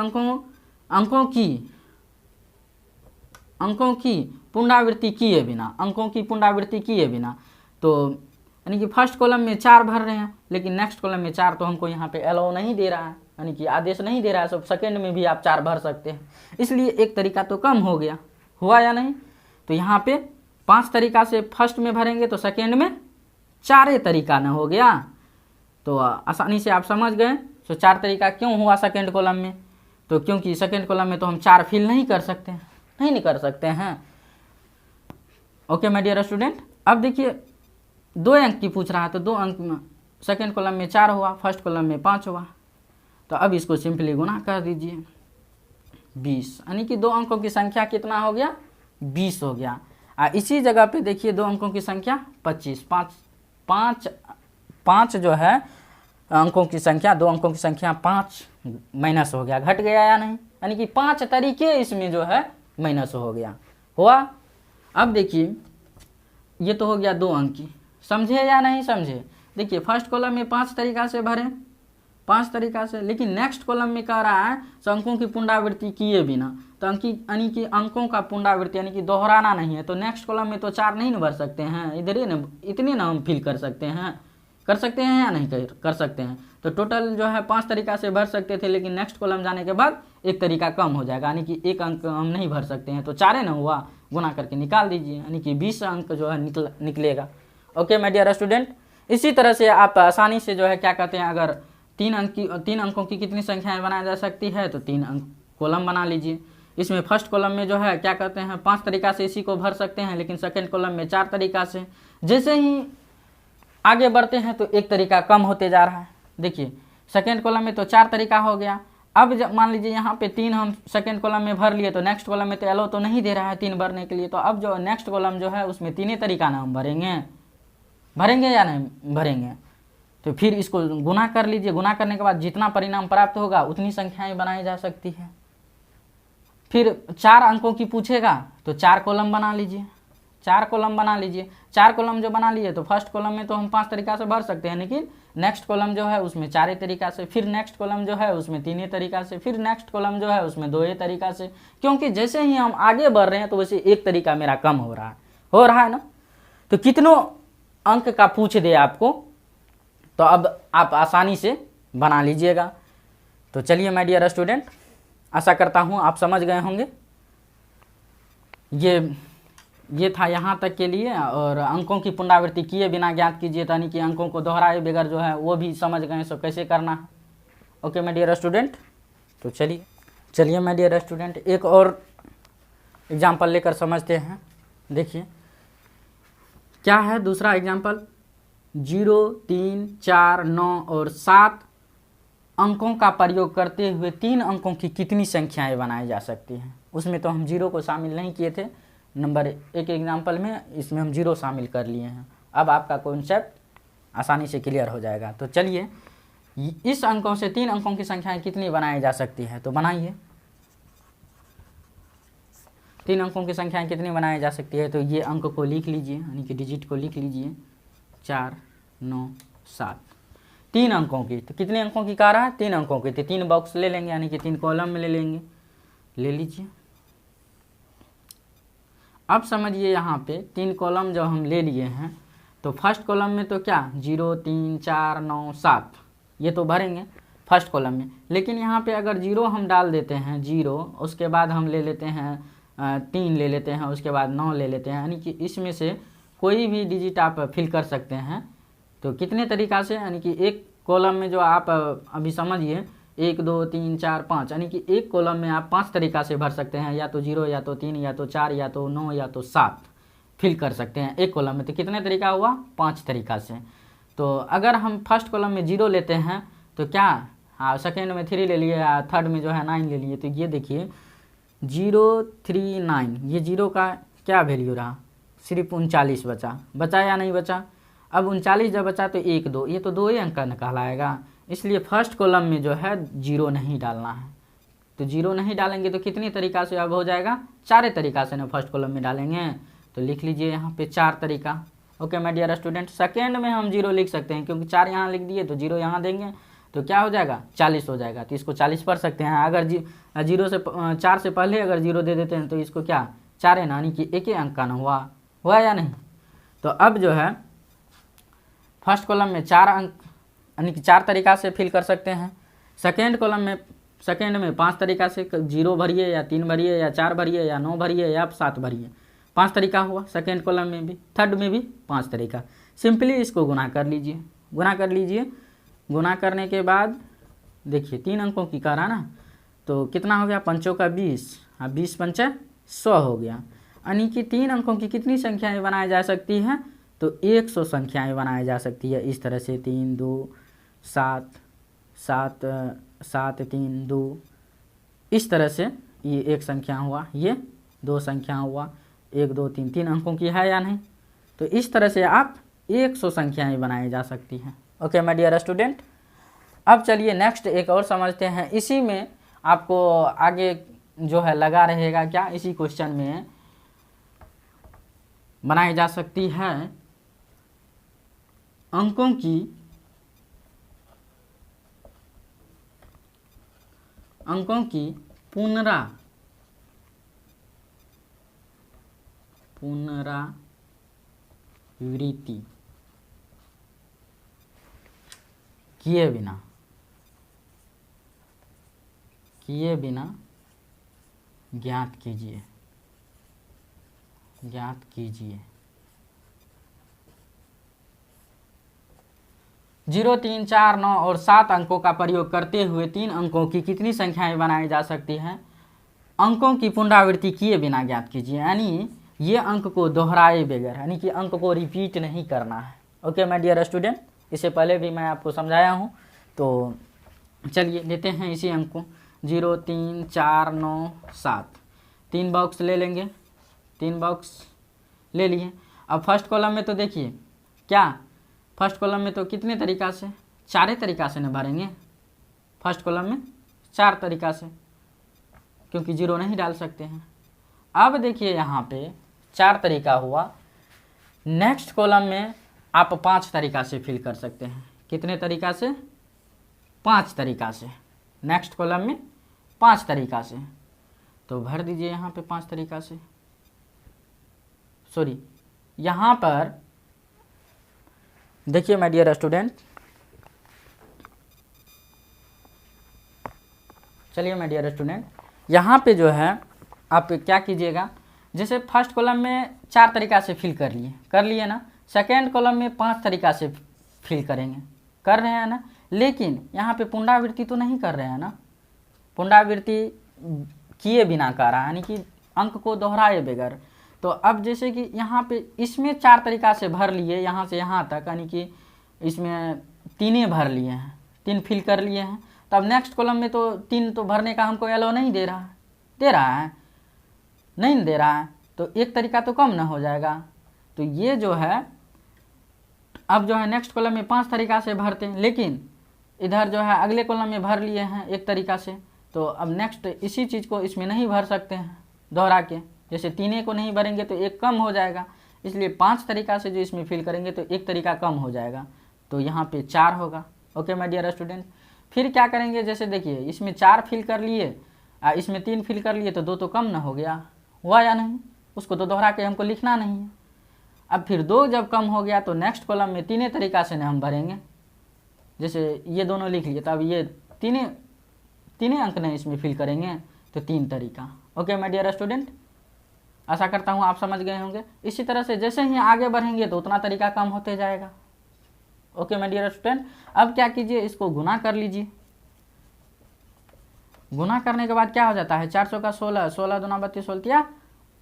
अंकों की पुनरावृत्ति किए बिना, तो यानी कि फर्स्ट कॉलम में 4 भर रहे हैं, लेकिन नेक्स्ट कॉलम में 4 तो हमको यहाँ पे अलाउ नहीं दे रहा है, यानी कि आदेश नहीं दे रहा है। सब सेकेंड में भी आप 4 भर सकते हैं, इसलिए 1 तरीका तो कम हो गया, हुआ या नहीं? तो यहाँ पे 5 तरीका से फर्स्ट में भरेंगे तो सेकेंड में 4 तरीका न हो गया। तो आसानी से आप समझ गए। तो 4 तरीका क्यों हुआ सेकेंड कॉलम में? तो क्योंकि सेकेंड कॉलम में तो हम 4 फिल नहीं कर सकते हैं। ओके माय डियर स्टूडेंट, अब देखिए 2 अंक की पूछ रहा है तो 2 अंक में सेकेंड कॉलम में 4 हुआ, फर्स्ट कॉलम में 5 हुआ, तो अब इसको सिंपली गुना कर दीजिए 20, यानी कि 2 अंकों की संख्या कितना हो गया, 20 हो गया। इसी जगह पे देखिए 2 अंकों की संख्या 25, 5 जो है अंकों की संख्या, 2 अंकों की संख्या 5 माइनस हो गया, घट गया या नहीं, यानी कि 5 तरीके इसमें जो है माइनस हो गया, हुआ। अब देखिए ये तो हो गया 2 अंक की, समझे या नहीं समझे? देखिए फर्स्ट कॉलम में 5 तरीका से भरें, 5 तरीका से, लेकिन नेक्स्ट कॉलम में कह रहा है तो अंकों की पुनरावृत्ति किए बिना, तो यानी कि अंकों का पुनरावृत्ति यानी कि दोहराना नहीं है, तो नेक्स्ट कॉलम में तो 4 नहीं न भर सकते हैं, इधर ही न इतने ना हम फिल कर सकते हैं या नहीं कर सकते हैं। तो टोटल जो है 5 तरीका से भर सकते थे, लेकिन नेक्स्ट कॉलम जाने के बाद 1 तरीका कम हो जाएगा, यानी कि 1 अंक हम नहीं भर सकते हैं, तो 4 ना हुआ, गुना करके निकाल दीजिए, यानी कि 20 अंक जो है निकलेगा। ओके माय डियर स्टूडेंट, इसी तरह से आप आसानी से जो है क्या कहते हैं, अगर 3 अंकों की कितनी संख्याएं बनाई जा सकती है तो 3 अंक कॉलम बना लीजिए। इसमें फर्स्ट कॉलम में जो है क्या कहते हैं 5 तरीका से इसी को भर सकते हैं, लेकिन सेकेंड कॉलम में 4 तरीका से। जैसे ही आगे बढ़ते हैं तो 1 तरीका कम होते जा रहा है। देखिए सेकेंड कॉलम में तो 4 तरीका हो गया, अब मान लीजिए यहाँ पे 3 हम सेकेंड कॉलम में भर लिए, तो नेक्स्ट कॉलम में तो एलो तो नहीं दे रहा है 3 भरने के लिए, तो अब जो नेक्स्ट कॉलम जो है उसमें 3 तरीका ना हम भरेंगे या नहीं भरेंगे। तो फिर इसको गुना कर लीजिए, गुना करने के बाद जितना परिणाम प्राप्त होगा उतनी संख्याएं बनाई जा सकती है। फिर 4 अंकों की पूछेगा तो 4 कॉलम बना लीजिए, 4 कॉलम जो बना लिए तो फर्स्ट कॉलम में तो हम 5 तरीका से भर सकते हैं, लेकिन नेक्स्ट कॉलम जो है उसमें 4 तरीका से, फिर नेक्स्ट कॉलम जो है उसमें 3 तरीका से, फिर नेक्स्ट कॉलम जो है उसमें 2 तरीका से, क्योंकि जैसे ही हम आगे बढ़ रहे हैं तो वैसे 1 तरीका मेरा कम हो रहा है ना। तो कितनों अंक का पूछ दे आपको, तो अब आप आसानी से बना लीजिएगा। तो चलिए माय डियर स्टूडेंट, आशा करता हूँ आप समझ गए होंगे। ये था यहाँ तक के लिए, और अंकों की पुनरावृत्ति किए बिना ज्ञात कीजिए, यानी कि अंकों को दोहराए बगैर जो है वो भी समझ गए सो कैसे करना है। ओके माय डियर स्टूडेंट, तो चलिए माय डियर स्टूडेंट, एक और एग्जाम्पल लेकर समझते हैं। देखिए क्या है दूसरा एग्जाम्पल, 0, 3, 4, 9 और 7 अंकों का प्रयोग करते हुए 3 अंकों की कितनी संख्याएं बनाई जा सकती हैं। उसमें तो हम 0 को शामिल नहीं किए थे नंबर 1 एग्जाम्पल में, इसमें हम 0 शामिल कर लिए हैं। अब आपका कॉन्सेप्ट आसानी से क्लियर हो जाएगा। तो चलिए इस अंकों से 3 अंकों की संख्याएं कितनी बनाई जा सकती है, तो बनाइए। 3 अंकों की संख्याएं कितनी बनाई जा सकती है, तो ये अंक को लिख लीजिए, यानी कि डिजिट को लिख लीजिए, 4, 9, 7 3 अंकों की। तो कितने अंकों की कह रहा है, 3 अंकों की। तो 3 बॉक्स ले लेंगे, यानी कि 3 कॉलम में ले लेंगे, ले लीजिए। अब समझिए यहाँ पे 3 कॉलम जब हम ले लिए हैं तो फर्स्ट कॉलम में तो क्या 0, 3, 4, 9, 7 ये तो भरेंगे फर्स्ट कॉलम में। लेकिन यहाँ पे अगर 0 हम डाल देते हैं, 0 उसके बाद हम ले लेते हैं 3 ले लेते हैं, उसके बाद 9 ले लेते हैं, यानी कि इसमें से कोई भी डिजिट आप फिल कर सकते हैं। तो कितने तरीक़ा से, यानी कि एक कॉलम में जो आप अभी समझिए 1, 2, 3, 4, 5, यानी कि एक कॉलम में आप 5 तरीक़ा से भर सकते हैं, या तो 0, या तो 3, या तो 4, या तो 9, या तो 7 फिल कर सकते हैं एक कॉलम में। तो कितने तरीक़ा हुआ, 5 तरीक़ा से। तो अगर हम फर्स्ट कॉलम में 0 लेते हैं तो क्या, हाँ सेकेंड में 3 ले लिए, थर्ड में जो है 9 ले लिए। तो ये देखिए 0, 3, 9, ये 0 का क्या वैल्यू रहा, सिर्फ 39 बचा या नहीं बचा। अब 39 जब बचा तो 1, 2, ये तो 2 ही अंक कहलाएगा, इसलिए फर्स्ट कॉलम में जो है 0 नहीं डालना है। तो 0 नहीं डालेंगे तो कितनी तरीक़ा से अब हो जाएगा, 4 तरीक़ा से ना फर्स्ट कॉलम में डालेंगे। तो लिख लीजिए यहाँ पे 4 तरीक़ा। Okay my dear student, second में हम 0 लिख सकते हैं, क्योंकि 4 यहाँ लिख दिए तो 0 यहाँ देंगे तो क्या हो जाएगा, 40 हो जाएगा। तो इसको 40 पढ़ सकते हैं। अगर 4 से पहले अगर 0 दे देते हैं तो इसको क्या 4 है ना, यानी कि एक ही अंक का ना हुआ या नहीं। तो अब जो है फर्स्ट कॉलम में 4 अंक, यानी कि 4 तरीक़ा से फिल कर सकते हैं। सेकेंड कॉलम में, सेकेंड में 5 तरीक़ा से, 0 भरिए या 3 भरिए या 4 भरिए या 9 भरिए या 7 भरिए, 5 तरीक़ा हुआ। सेकेंड कॉलम में भी, थर्ड में भी 5 तरीक़ा। सिंपली इसको गुना कर लीजिए, गुना कर लीजिए। गुना करने के बाद देखिए 3 अंकों की करा ना, तो कितना हो गया, 5 का 20, 20 पंचे 100 हो गया। यानी कि 3 अंकों की कितनी संख्याएं बनाई जा सकती हैं, तो 100 संख्याएं बनाई जा सकती है। इस तरह से 3, 2, 7, 7, 7, 3, 2, इस तरह से ये एक संख्या हुआ, ये 2 संख्या हुआ, 1, 2, 3, 3 अंकों की है या नहीं। तो इस तरह से आप 100 संख्याएं बनाई जा सकती हैं। ओके माय डियर स्टूडेंट, अब चलिए नेक्स्ट एक और समझते हैं। इसी में आपको आगे जो है लगा रहेगा क्या, इसी क्वेश्चन में बनाई जा सकती है अंकों की पुनरावृत्ति किए बिना ज्ञात कीजिए। 0, 3, 4, 9 और 7 अंकों का प्रयोग करते हुए 3 अंकों की कितनी संख्याएं बनाई जा सकती हैं, अंकों की पुनरावृत्ति किए बिना ज्ञात कीजिए। यानी ये अंक को दोहराए बगैर, यानी कि अंक को रिपीट नहीं करना है। ओके माय डियर स्टूडेंट, इससे पहले भी मैं आपको समझाया हूँ। तो चलिए लेते हैं इसी अंक को, 0, 3, 4, 9, 7 3 बॉक्स ले लेंगे, 3 बॉक्स ले लिए। अब फर्स्ट कॉलम में तो देखिए क्या, फर्स्ट कॉलम में तो कितने तरीक़ा से, 4 तरीक़ा से न भरेंगे। फर्स्ट कॉलम में 4 तरीक़ा से, क्योंकि 0 नहीं डाल सकते हैं। अब देखिए यहाँ पे 4 तरीक़ा हुआ। नेक्स्ट कॉलम में आप 5 तरीक़ा से फिल कर सकते हैं। कितने तरीक़ा से, 5 तरीक़ा से। नेक्स्ट कॉलम में 5 तरीक़ा से, तो भर दीजिए यहाँ पे 5 तरीक़ा से। सॉरी, यहाँ पर देखिए माय डियर स्टूडेंट, चलिए माय डियर स्टूडेंट, यहाँ पे जो है आप क्या कीजिएगा, जैसे फर्स्ट कॉलम में 4 तरीक़ा से फिल कर लिए ना, सेकेंड कॉलम में 5 तरीक़ा से फिल करेंगे, कर रहे हैं ना। लेकिन यहाँ पे पुनरावृत्ति तो नहीं कर रहे हैं ना, पुनरावृत्ति किए बिना कर रहा है, यानी कि अंक को दोहराए बगैर। तो अब जैसे कि यहाँ पे इसमें 4 तरीका से भर लिए, यहाँ से यहाँ तक, यानी कि इसमें 3 भर लिए हैं, 3 फिल कर लिए हैं। तो अब नेक्स्ट कॉलम में तो 3 तो भरने का हमको एलो नहीं दे रहा है, दे रहा है नहीं दे रहा है, तो एक तरीका तो कम ना हो जाएगा। तो ये जो है अब जो है नेक्स्ट कॉलम में 5 तरीका से भरते हैं, लेकिन इधर जो है अगले कॉलम में भर लिए हैं एक तरीका से। तो अब नेक्स्ट इसी चीज़ को इसमें नहीं भर सकते हैं दोहरा के, जैसे 3 को नहीं भरेंगे तो एक कम हो जाएगा, इसलिए 5 तरीका से जो इसमें फिल करेंगे तो एक तरीका कम हो जाएगा, तो यहाँ पे 4 होगा। ओके माय डियर स्टूडेंट, फिर क्या करेंगे, जैसे देखिए इसमें 4 फिल कर लिए, इसमें 3 फिल कर लिए, तो 2 तो कम ना हो गया, हुआ या नहीं, उसको तो दोहरा के हमको लिखना नहीं है। अब फिर 2 जब कम हो गया तो नेक्स्ट कॉलम में 3 तरीका से हम भरेंगे, जैसे ये दोनों लिख लिए, तो अब ये 3 अंक नहीं इसमें फिल करेंगे, तो 3 तरीका। ओके माय डियर स्टूडेंट, आशा करता हूँ आप समझ गए होंगे। इसी तरह से जैसे ही आगे बढ़ेंगे तो उतना तरीका कम होते जाएगा। ओके माय डियर स्टूडेंट, अब क्या कीजिए, इसको गुना कर लीजिए। गुना करने के बाद क्या हो जाता है, 400 का 16, 16 दूना 32, 16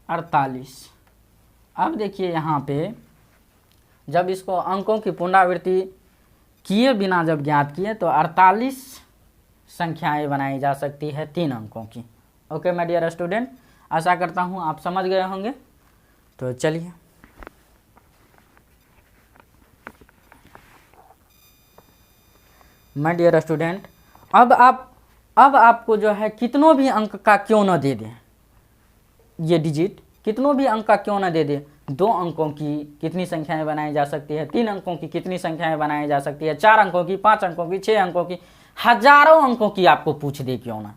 48। अब देखिए यहाँ पे जब इसको अंकों की पुनरावृत्ति किए बिना जब ज्ञात किए तो 48 संख्याएं बनाई जा सकती है 3 अंकों की। ओके माय डियर स्टूडेंट, आशा करता हूँ आप समझ गए होंगे। तो चलिए माय डियर स्टूडेंट, अब आपको जो है कितनों भी अंक का क्यों न दे दें, ये डिजिट कितनों भी अंक का क्यों न दे दे, 2 अंकों की कितनी संख्याएं बनाई जा सकती है, 3 अंकों की कितनी संख्याएं बनाई जा सकती है, 4 अंकों की, 5 अंकों की, 6 अंकों की, हजारों अंकों की आपको पूछ दे क्यों ना,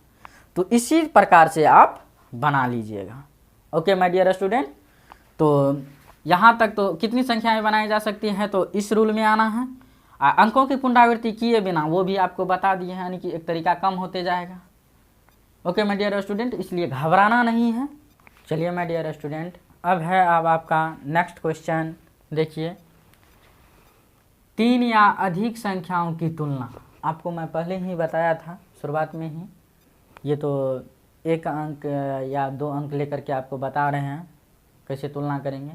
तो इसी प्रकार से आप बना लीजिएगा। ओके माय डियर स्टूडेंट, तो यहाँ तक तो कितनी संख्याएं बनाई जा सकती हैं, तो इस रूल में आना है। अंकों की पुनरावृत्ति किए बिना वो भी आपको बता दिए हैं, यानी कि एक तरीका कम होते जाएगा। ओके माय डियर स्टूडेंट, इसलिए घबराना नहीं है। चलिए माय डियर स्टूडेंट, अब है आपका नेक्स्ट क्वेश्चन। देखिए 3 या अधिक संख्याओं की तुलना, आपको मैं पहले ही बताया था शुरुआत में ही, ये तो 1 अंक या 2 अंक लेकर के आपको बता रहे हैं कैसे तुलना करेंगे,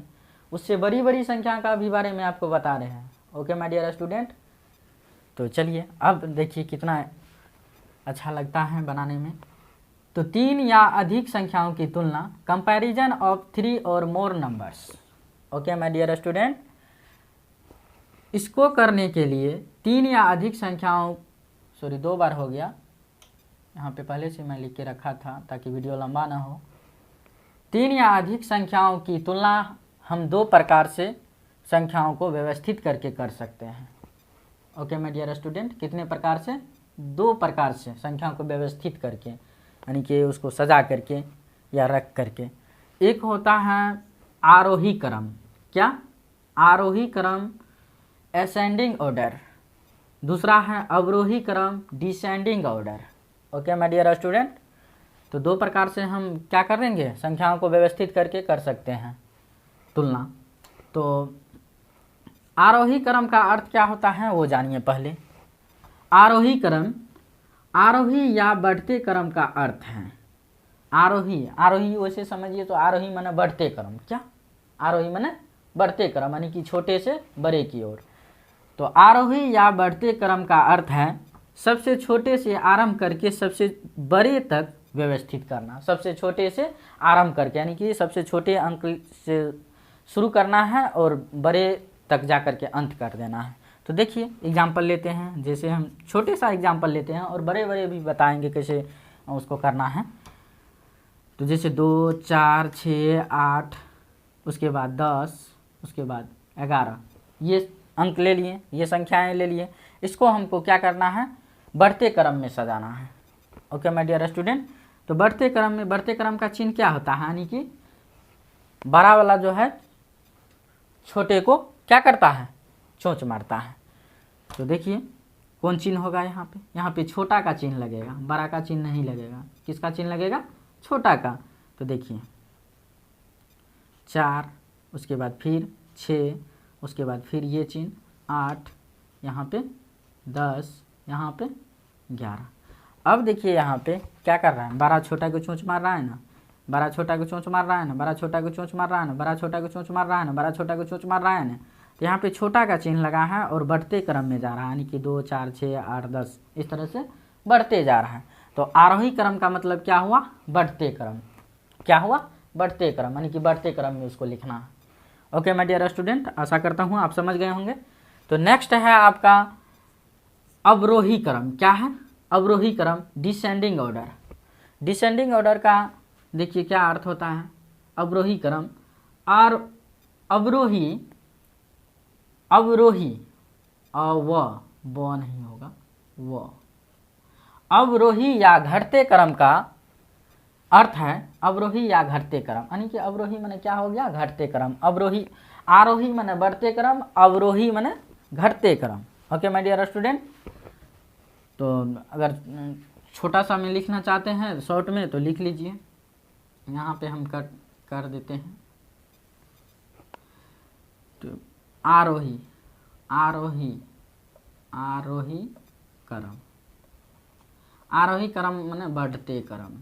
उससे बड़ी बड़ी संख्या का भी बारे में आपको बता रहे हैं। ओके माय डियर स्टूडेंट, तो चलिए अब देखिए कितना अच्छा लगता है बनाने में। तो 3 या अधिक संख्याओं की तुलना, कंपैरिजन ऑफ 3 और more numbers. Okay my dear student, इसको करने के लिए 3 या अधिक संख्याओं, 2 बार हो गया, यहाँ पे पहले से मैं लिख के रखा था ताकि वीडियो लंबा ना हो। 3 या अधिक संख्याओं की तुलना हम 2 प्रकार से संख्याओं को व्यवस्थित करके कर सकते हैं। ओके माय डियर स्टूडेंट, कितने प्रकार से, 2 प्रकार से संख्याओं को व्यवस्थित करके, यानी कि उसको सजा करके या रख करके। एक होता है आरोही क्रम, क्या, आरोही क्रम असेंडिंग ऑर्डर, दूसरा है अवरोही क्रम descending order. Okay my dear student, तो 2 प्रकार से हम क्या करेंगे, संख्याओं को व्यवस्थित करके कर सकते हैं तुलना। तो आरोही क्रम का अर्थ क्या होता है वो जानिए पहले। आरोही क्रम, आरोही या बढ़ते क्रम का अर्थ है। आरोही, आरोही वैसे समझिए तो आरोही माने बढ़ते क्रम, क्या, आरोही माने बढ़ते क्रम, यानी कि छोटे से बड़े की ओर। तो आरोही या बढ़ते क्रम का अर्थ है सबसे छोटे से आरंभ करके सबसे बड़े तक व्यवस्थित करना, सबसे छोटे से आरंभ करके, यानी कि सबसे छोटे अंक से शुरू करना है और बड़े तक जा कर के अंत कर देना है। तो देखिए एग्जाम्पल लेते हैं, जैसे हम छोटे सा एग्जाम्पल लेते हैं और बड़े बड़े भी बताएंगे कैसे उसको करना है। तो जैसे 2, 4, 6, 8, उसके बाद 10, उसके बाद 11, ये अंक ले लिए, ये संख्याएं ले लिए, इसको हमको क्या करना है, बढ़ते क्रम में सजाना है। ओके माय डियर स्टूडेंट, तो बढ़ते क्रम में, बढ़ते क्रम का चिन्ह क्या होता है, यानी कि बड़ा वाला जो है छोटे को क्या करता है, चोंच मारता है। तो देखिए कौन चिन्ह होगा, यहाँ पे छोटा का चिन्ह लगेगा, बड़ा का चिन्ह नहीं लगेगा। किसका चिन्ह लगेगा, छोटा का। तो देखिए 4, उसके बाद फिर 6, उसके बाद फिर ये चिन्ह 8, यहाँ पे 10, यहाँ पे 11। अब देखिए यहाँ पे क्या कर रहा है, बड़ा छोटा को चोंच मार रहा है ना, बड़ा छोटा को चोंच मार रहा है ना, बड़ा छोटा को चोंच मार रहा है ना, बड़ा छोटा को चोंच मार रहा है ना, बड़ा छोटा को चोंच मार रहा है ना। तो यहाँ पे छोटा का चिन्ह लगा है और बढ़ते क्रम में जा रहा है, यानी कि 2 4 6 8 10 इस तरह से बढ़ते जा रहा है। तो आरोही क्रम का मतलब क्या हुआ, बढ़ते क्रम। क्या हुआ, बढ़ते क्रम, यानी कि बढ़ते क्रम में उसको लिखना है। ओके माय डियर स्टूडेंट, आशा करता हूँ आप समझ गए होंगे। तो नेक्स्ट है आपका अवरोही क्रम। क्या है, अवरोही क्रम, डिसेंडिंग ऑर्डर। डिसेंडिंग ऑर्डर का देखिए क्या अर्थ होता है, अवरोही क्रम। और अवरोही, अवरोही व नहीं होगा, वो अवरोही या घटते क्रम का अर्थ है अवरोही या घटते क्रम, यानी कि अवरोही माने क्या हो गया, घटते क्रम। अवरोही, आरोही माने बढ़ते क्रम, अवरोही माने घटते क्रम। ओके माय डियर स्टूडेंट, तो अगर छोटा सा में लिखना चाहते हैं शॉर्ट में तो लिख लीजिए, यहाँ पे हम कर देते हैं। तो आरोही, आरोही, आरोही क्रम, आरोही क्रम माने बढ़ते क्रम।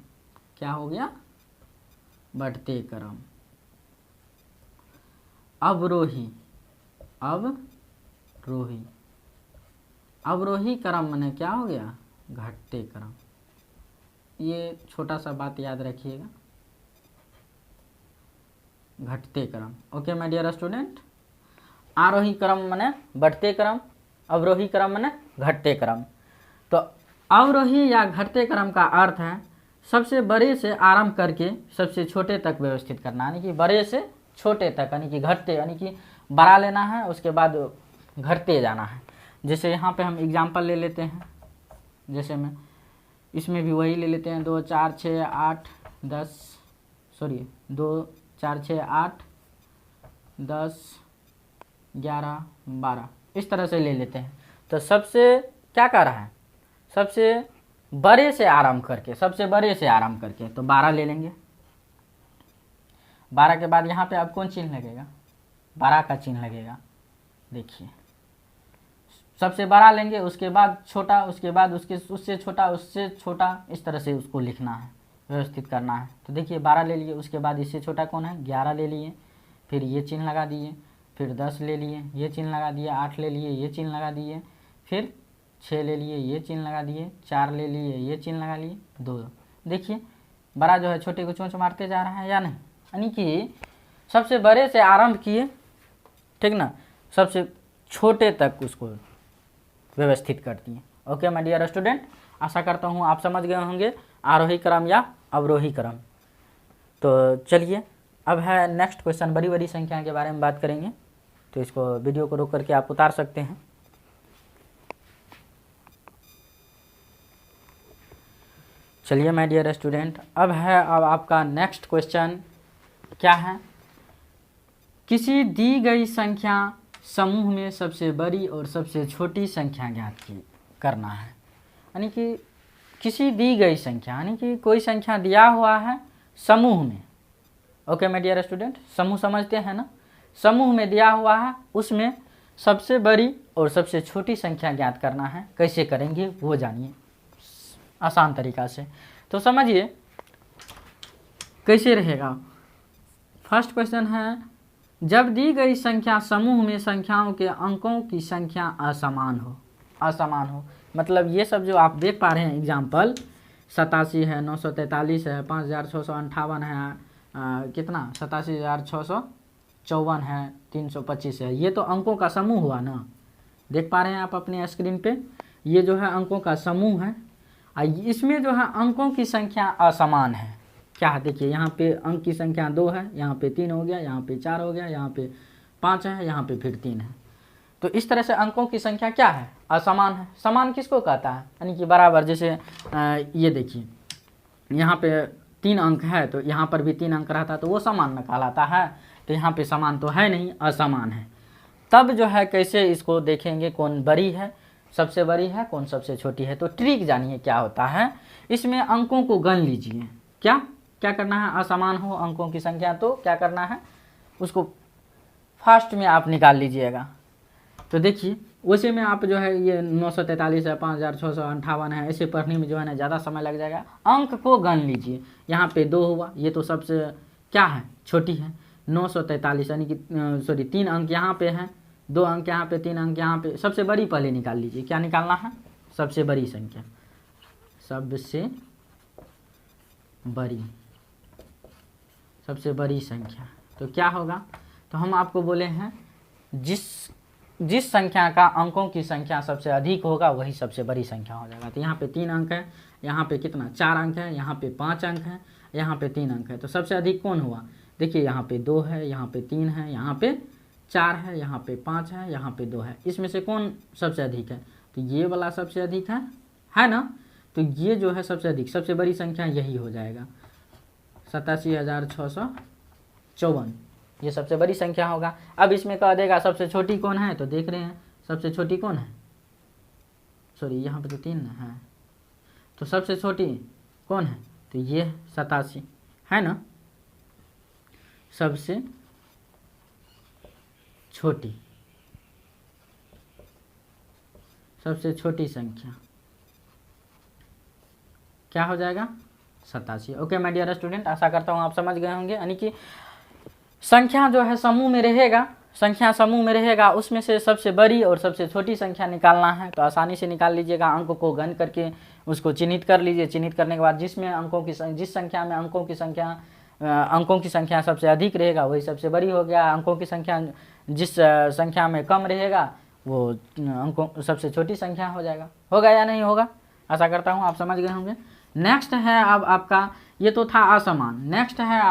क्या हो गया, बढ़ते क्रम। अवरोही, अवरोही, अवरोही क्रम माने क्या हो गया, घटते क्रम। ये छोटा सा बात याद रखिएगा, घटते क्रम। ओके माय डियर स्टूडेंट, आरोही क्रम माने बढ़ते क्रम, अवरोही क्रम माने घटते क्रम। तो अवरोही या घटते क्रम का अर्थ है सबसे बड़े से आरंभ करके सबसे छोटे तक व्यवस्थित करना, यानी कि बड़े से छोटे तक, यानी कि घटते, यानी कि बड़ा लेना है उसके बाद घटते जाना है। जैसे यहाँ पे हम एग्जाम्पल ले लेते हैं, जैसे मैं इसमें भी वही ले लेते हैं, 2 4 6 8 10, सॉरी 2 4 6 8 10 11 12 इस तरह से ले लेते हैं। तो सबसे क्या कर रहा है, सबसे बड़े से आरंभ करके, सबसे बड़े से आरंभ करके, तो 12 ले लेंगे। 12 के बाद यहाँ पे अब कौन चिन्ह लगेगा, 12 का चिन्ह लगेगा। देखिए सबसे बड़ा लेंगे, उसके बाद छोटा, उसके बाद उससे छोटा, उससे छोटा, इस तरह से उसको लिखना है, व्यवस्थित करना है। तो देखिए 12 ले लिए, उसके बाद इससे छोटा कौन है, 11 ले लिए, फिर ये चिन्ह लगा दिए, फिर 10 ले लिए, ये चिन्ह लगा दिए, 8 ले लिए, ये चिन्ह लगा दिए, फिर 6 ले लिए, ये चिन्ह लगा दिए, 4 ले लिए, ये चिन्ह लगा लिए, 2। देखिए बड़ा जो है छोटे को चोंच मारते जा रहा है या नहीं, यानी कि सबसे बड़े से आरंभ किए, ठीक ना, सबसे छोटे तक उसको व्यवस्थित करती है। ओके माय डियर स्टूडेंट, आशा करता हूँ आप समझ गए होंगे आरोही क्रम या अवरोही क्रम। तो चलिए अब है नेक्स्ट क्वेश्चन, बड़ी बड़ी संख्या के बारे में बात करेंगे। तो इसको वीडियो को रोक करके आप उतार सकते हैं। चलिए माय डियर स्टूडेंट, अब आपका नेक्स्ट क्वेश्चन क्या है, किसी दी गई संख्या समूह में सबसे बड़ी और सबसे छोटी संख्या ज्ञात करना है। यानी कि किसी दी गई संख्या, यानी कि कोई संख्या दिया हुआ है समूह में। ओके माय डियर स्टूडेंट, समूह समझते हैं ना, समूह में दिया हुआ है, उसमें सबसे बड़ी और सबसे छोटी संख्या ज्ञात करना है। कैसे करेंगे वो जानिए आसान तरीका से। तो समझिए कैसे रहेगा। फर्स्ट क्वेश्चन है, जब दी गई संख्या समूह में संख्याओं के अंकों की संख्या असमान हो। असमान हो मतलब ये सब जो आप देख पा रहे हैं एग्जाम्पल, 87 है, 943 है, 5658 है, कितना 87,654 है, 325 है, ये तो अंकों का समूह हुआ ना। देख पा रहे हैं आप अपने स्क्रीन पे, ये जो है अंकों का समूह है। इसमें जो है अंकों की संख्या असमान है। क्या है देखिए, यहाँ पे अंक की संख्या 2 है, यहाँ पे 3 हो गया, यहाँ पे 4 हो गया, यहाँ पे 5 है, यहाँ पे फिर 3 है। तो इस तरह से अंकों की संख्या क्या है, असमान है। समान किसको कहता है, यानी कि बराबर। जैसे ये देखिए यहाँ पे 3 अंक है, तो यहाँ पर भी 3 अंक रहता है, तो वो समान न कहलाता है। तो यहाँ पे समान तो है नहीं, असमान है। तब जो है कैसे इसको देखेंगे, कौन बड़ी है, सबसे बड़ी है, कौन सबसे छोटी है। तो ट्रिक जानिए क्या होता है, इसमें अंकों को गण लीजिए। क्या करना है, असमान हो अंकों की संख्या तो क्या करना है, उसको फास्ट में आप निकाल लीजिएगा। तो देखिए उसी में आप जो है ये 943 है, 5658 है, ऐसे पढ़ने में जो है ना ज़्यादा समय लग जाएगा। अंक को गण लीजिए। यहाँ पे 2 हुआ, ये तो सबसे क्या है, छोटी है। 943 यानी कि सॉरी 3 अंक यहाँ पे हैं, 2 अंक यहाँ पे, 3 अंक यहाँ पे। सबसे बड़ी पहले निकाल लीजिए। क्या निकालना है? सबसे बड़ी संख्या, सबसे बड़ी संख्या। तो क्या होगा? तो हम आपको बोले हैं जिस संख्या का अंकों की संख्या सबसे अधिक होगा वही सबसे बड़ी संख्या हो जाएगा। तो यहाँ पे 3 अंक है, यहाँ पे कितना 4 अंक है, यहाँ पे 5 अंक है, यहाँ पे 3 अंक है। तो सबसे अधिक कौन हुआ? देखिए यहाँ पे 2 है, यहाँ पे 3 है, यहाँ पे 4 है, यहाँ पे 5 है, यहाँ पे 2 है। इसमें से कौन सबसे अधिक है? तो ये वाला सबसे अधिक है ना। तो ये जो है सबसे अधिक, सबसे बड़ी संख्या यही हो जाएगा, 87,654। ये सबसे बड़ी संख्या होगा। अब इसमें कह देगा सबसे छोटी कौन है, तो देख रहे हैं सबसे छोटी कौन है, सॉरी यहाँ पे तो 3 है, तो सबसे छोटी कौन है? तो ये 87 है ना, सबसे छोटी संख्या क्या हो जाएगा? 87। ओके माय डियर स्टूडेंट, आशा करता हूँ आप समझ गए होंगे। यानी कि संख्या जो है समूह में रहेगा, उसमें से सबसे बड़ी और सबसे छोटी संख्या निकालना है। तो आसानी से निकाल लीजिएगा। अंक को गण करके उसको चिन्हित कर लीजिए। चिन्हित करने के बाद जिस संख्या में अंकों की संख्या सबसे अधिक रहेगा वही सबसे बड़ी हो गया। अंकों की संख्या जिस संख्या में कम रहेगा वो सबसे छोटी संख्या हो जाएगा। होगा या नहीं होगा? आशा करता हूँ आप समझ गए होंगे। नेक्स्ट है अब आपका, ये तो था असमान। नेक्स्ट है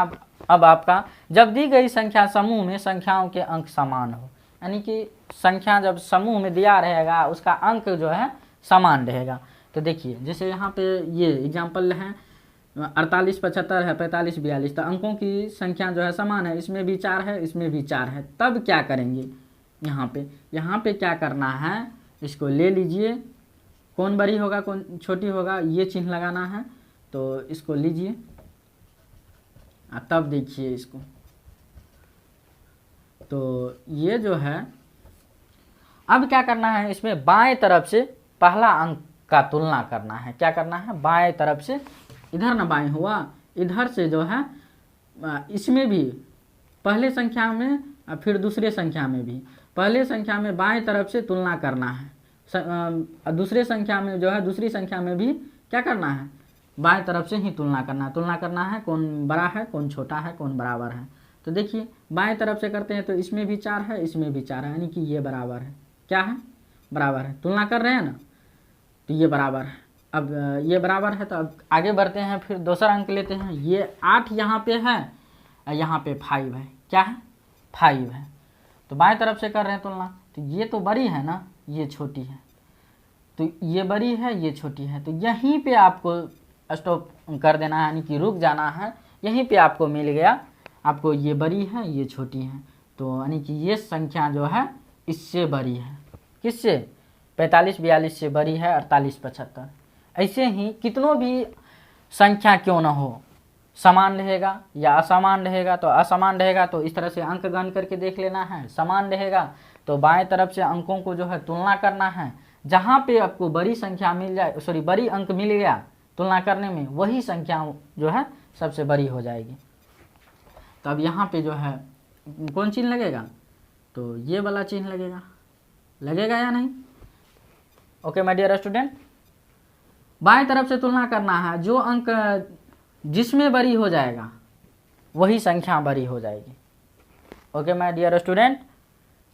अब आपका, जब दी गई संख्या समूह में संख्याओं के अंक समान हो। यानी कि संख्या जब समूह में दिया रहेगा उसका अंक जो है समान रहेगा। तो देखिए जैसे यहाँ पे ये एग्जाम्पल है, 48 75 है, 45 42। तो अंकों की संख्या जो है समान है, इसमें भी 4 है, इसमें भी 4 है। तब क्या करेंगे? यहाँ पे क्या करना है, इसको ले लीजिए। कौन बड़ी होगा कौन छोटी होगा ये चिन्ह लगाना है। तो इसको लीजिए, तब देखिए इसको। तो ये जो है अब क्या करना है, इसमें बाएं तरफ से पहला अंक का तुलना करना है। क्या करना है? बाएं तरफ से, इधर ना बाएं हुआ, इधर से जो है इसमें भी पहले संख्या में फिर दूसरे संख्या में भी, पहले संख्या में बाएं तरफ से तुलना करना है। दूसरे संख्या में जो है दूसरी संख्या में भी क्या करना है? बाएं तरफ से ही तुलना करना है कौन बड़ा है कौन छोटा है कौन बराबर है। तो देखिए बाएं तरफ से करते हैं तो इसमें भी 4 है, इसमें भी 4 है, यानी कि ये बराबर है। क्या है? बराबर है। तुलना कर रहे हैं ना, तो ये बराबर है। अब ये बराबर है तो अब आगे बढ़ते हैं, फिर दूसरा अंक लेते हैं। ये 8 यहाँ पे है और यहाँ पे 5 है। क्या है? 5 है। तो बाएं तरफ से कर रहे हैं तुलना। तो ये तो बड़ी है ना, ये छोटी है। तो ये बड़ी है, ये छोटी है। तो यहीं पे आपको स्टॉप कर देना है, यानी कि रुक जाना है। यहीं पे आपको मिल गया, आपको ये बड़ी है ये छोटी है। तो यानी कि ये संख्या जो है इससे बड़ी है। किससे? 45 42 से बड़ी है 48 75। ऐसे ही कितनों भी संख्या क्यों ना हो, समान रहेगा या असमान रहेगा। तो असमान रहेगा तो इस तरह से अंक गण करके देख लेना है। समान रहेगा तो बाएं तरफ से अंकों को जो है तुलना करना है। जहाँ पे आपको बड़ी संख्या मिल जाए, सॉरी बड़ी अंक मिल गया तुलना करने में, वही संख्या जो है सबसे बड़ी हो जाएगी। तो अब यहाँ पे जो है कौन चिन्ह लगेगा? तो ये वाला चिन्ह लगेगा या नहीं? ओके माय डियर स्टूडेंट, बाएं तरफ से तुलना करना है। जो अंक जिसमें बड़ी हो जाएगा वही संख्या बड़ी हो जाएगी। ओके माय डियर स्टूडेंट,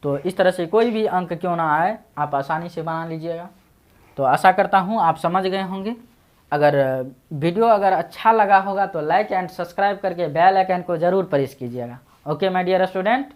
तो इस तरह से कोई भी अंक क्यों ना आए आप आसानी से बना लीजिएगा। तो आशा करता हूँ आप समझ गए होंगे। अगर वीडियो अच्छा लगा होगा तो लाइक एंड सब्सक्राइब करके बेल आइकन को ज़रूर प्रेस कीजिएगा। Okay my dear student.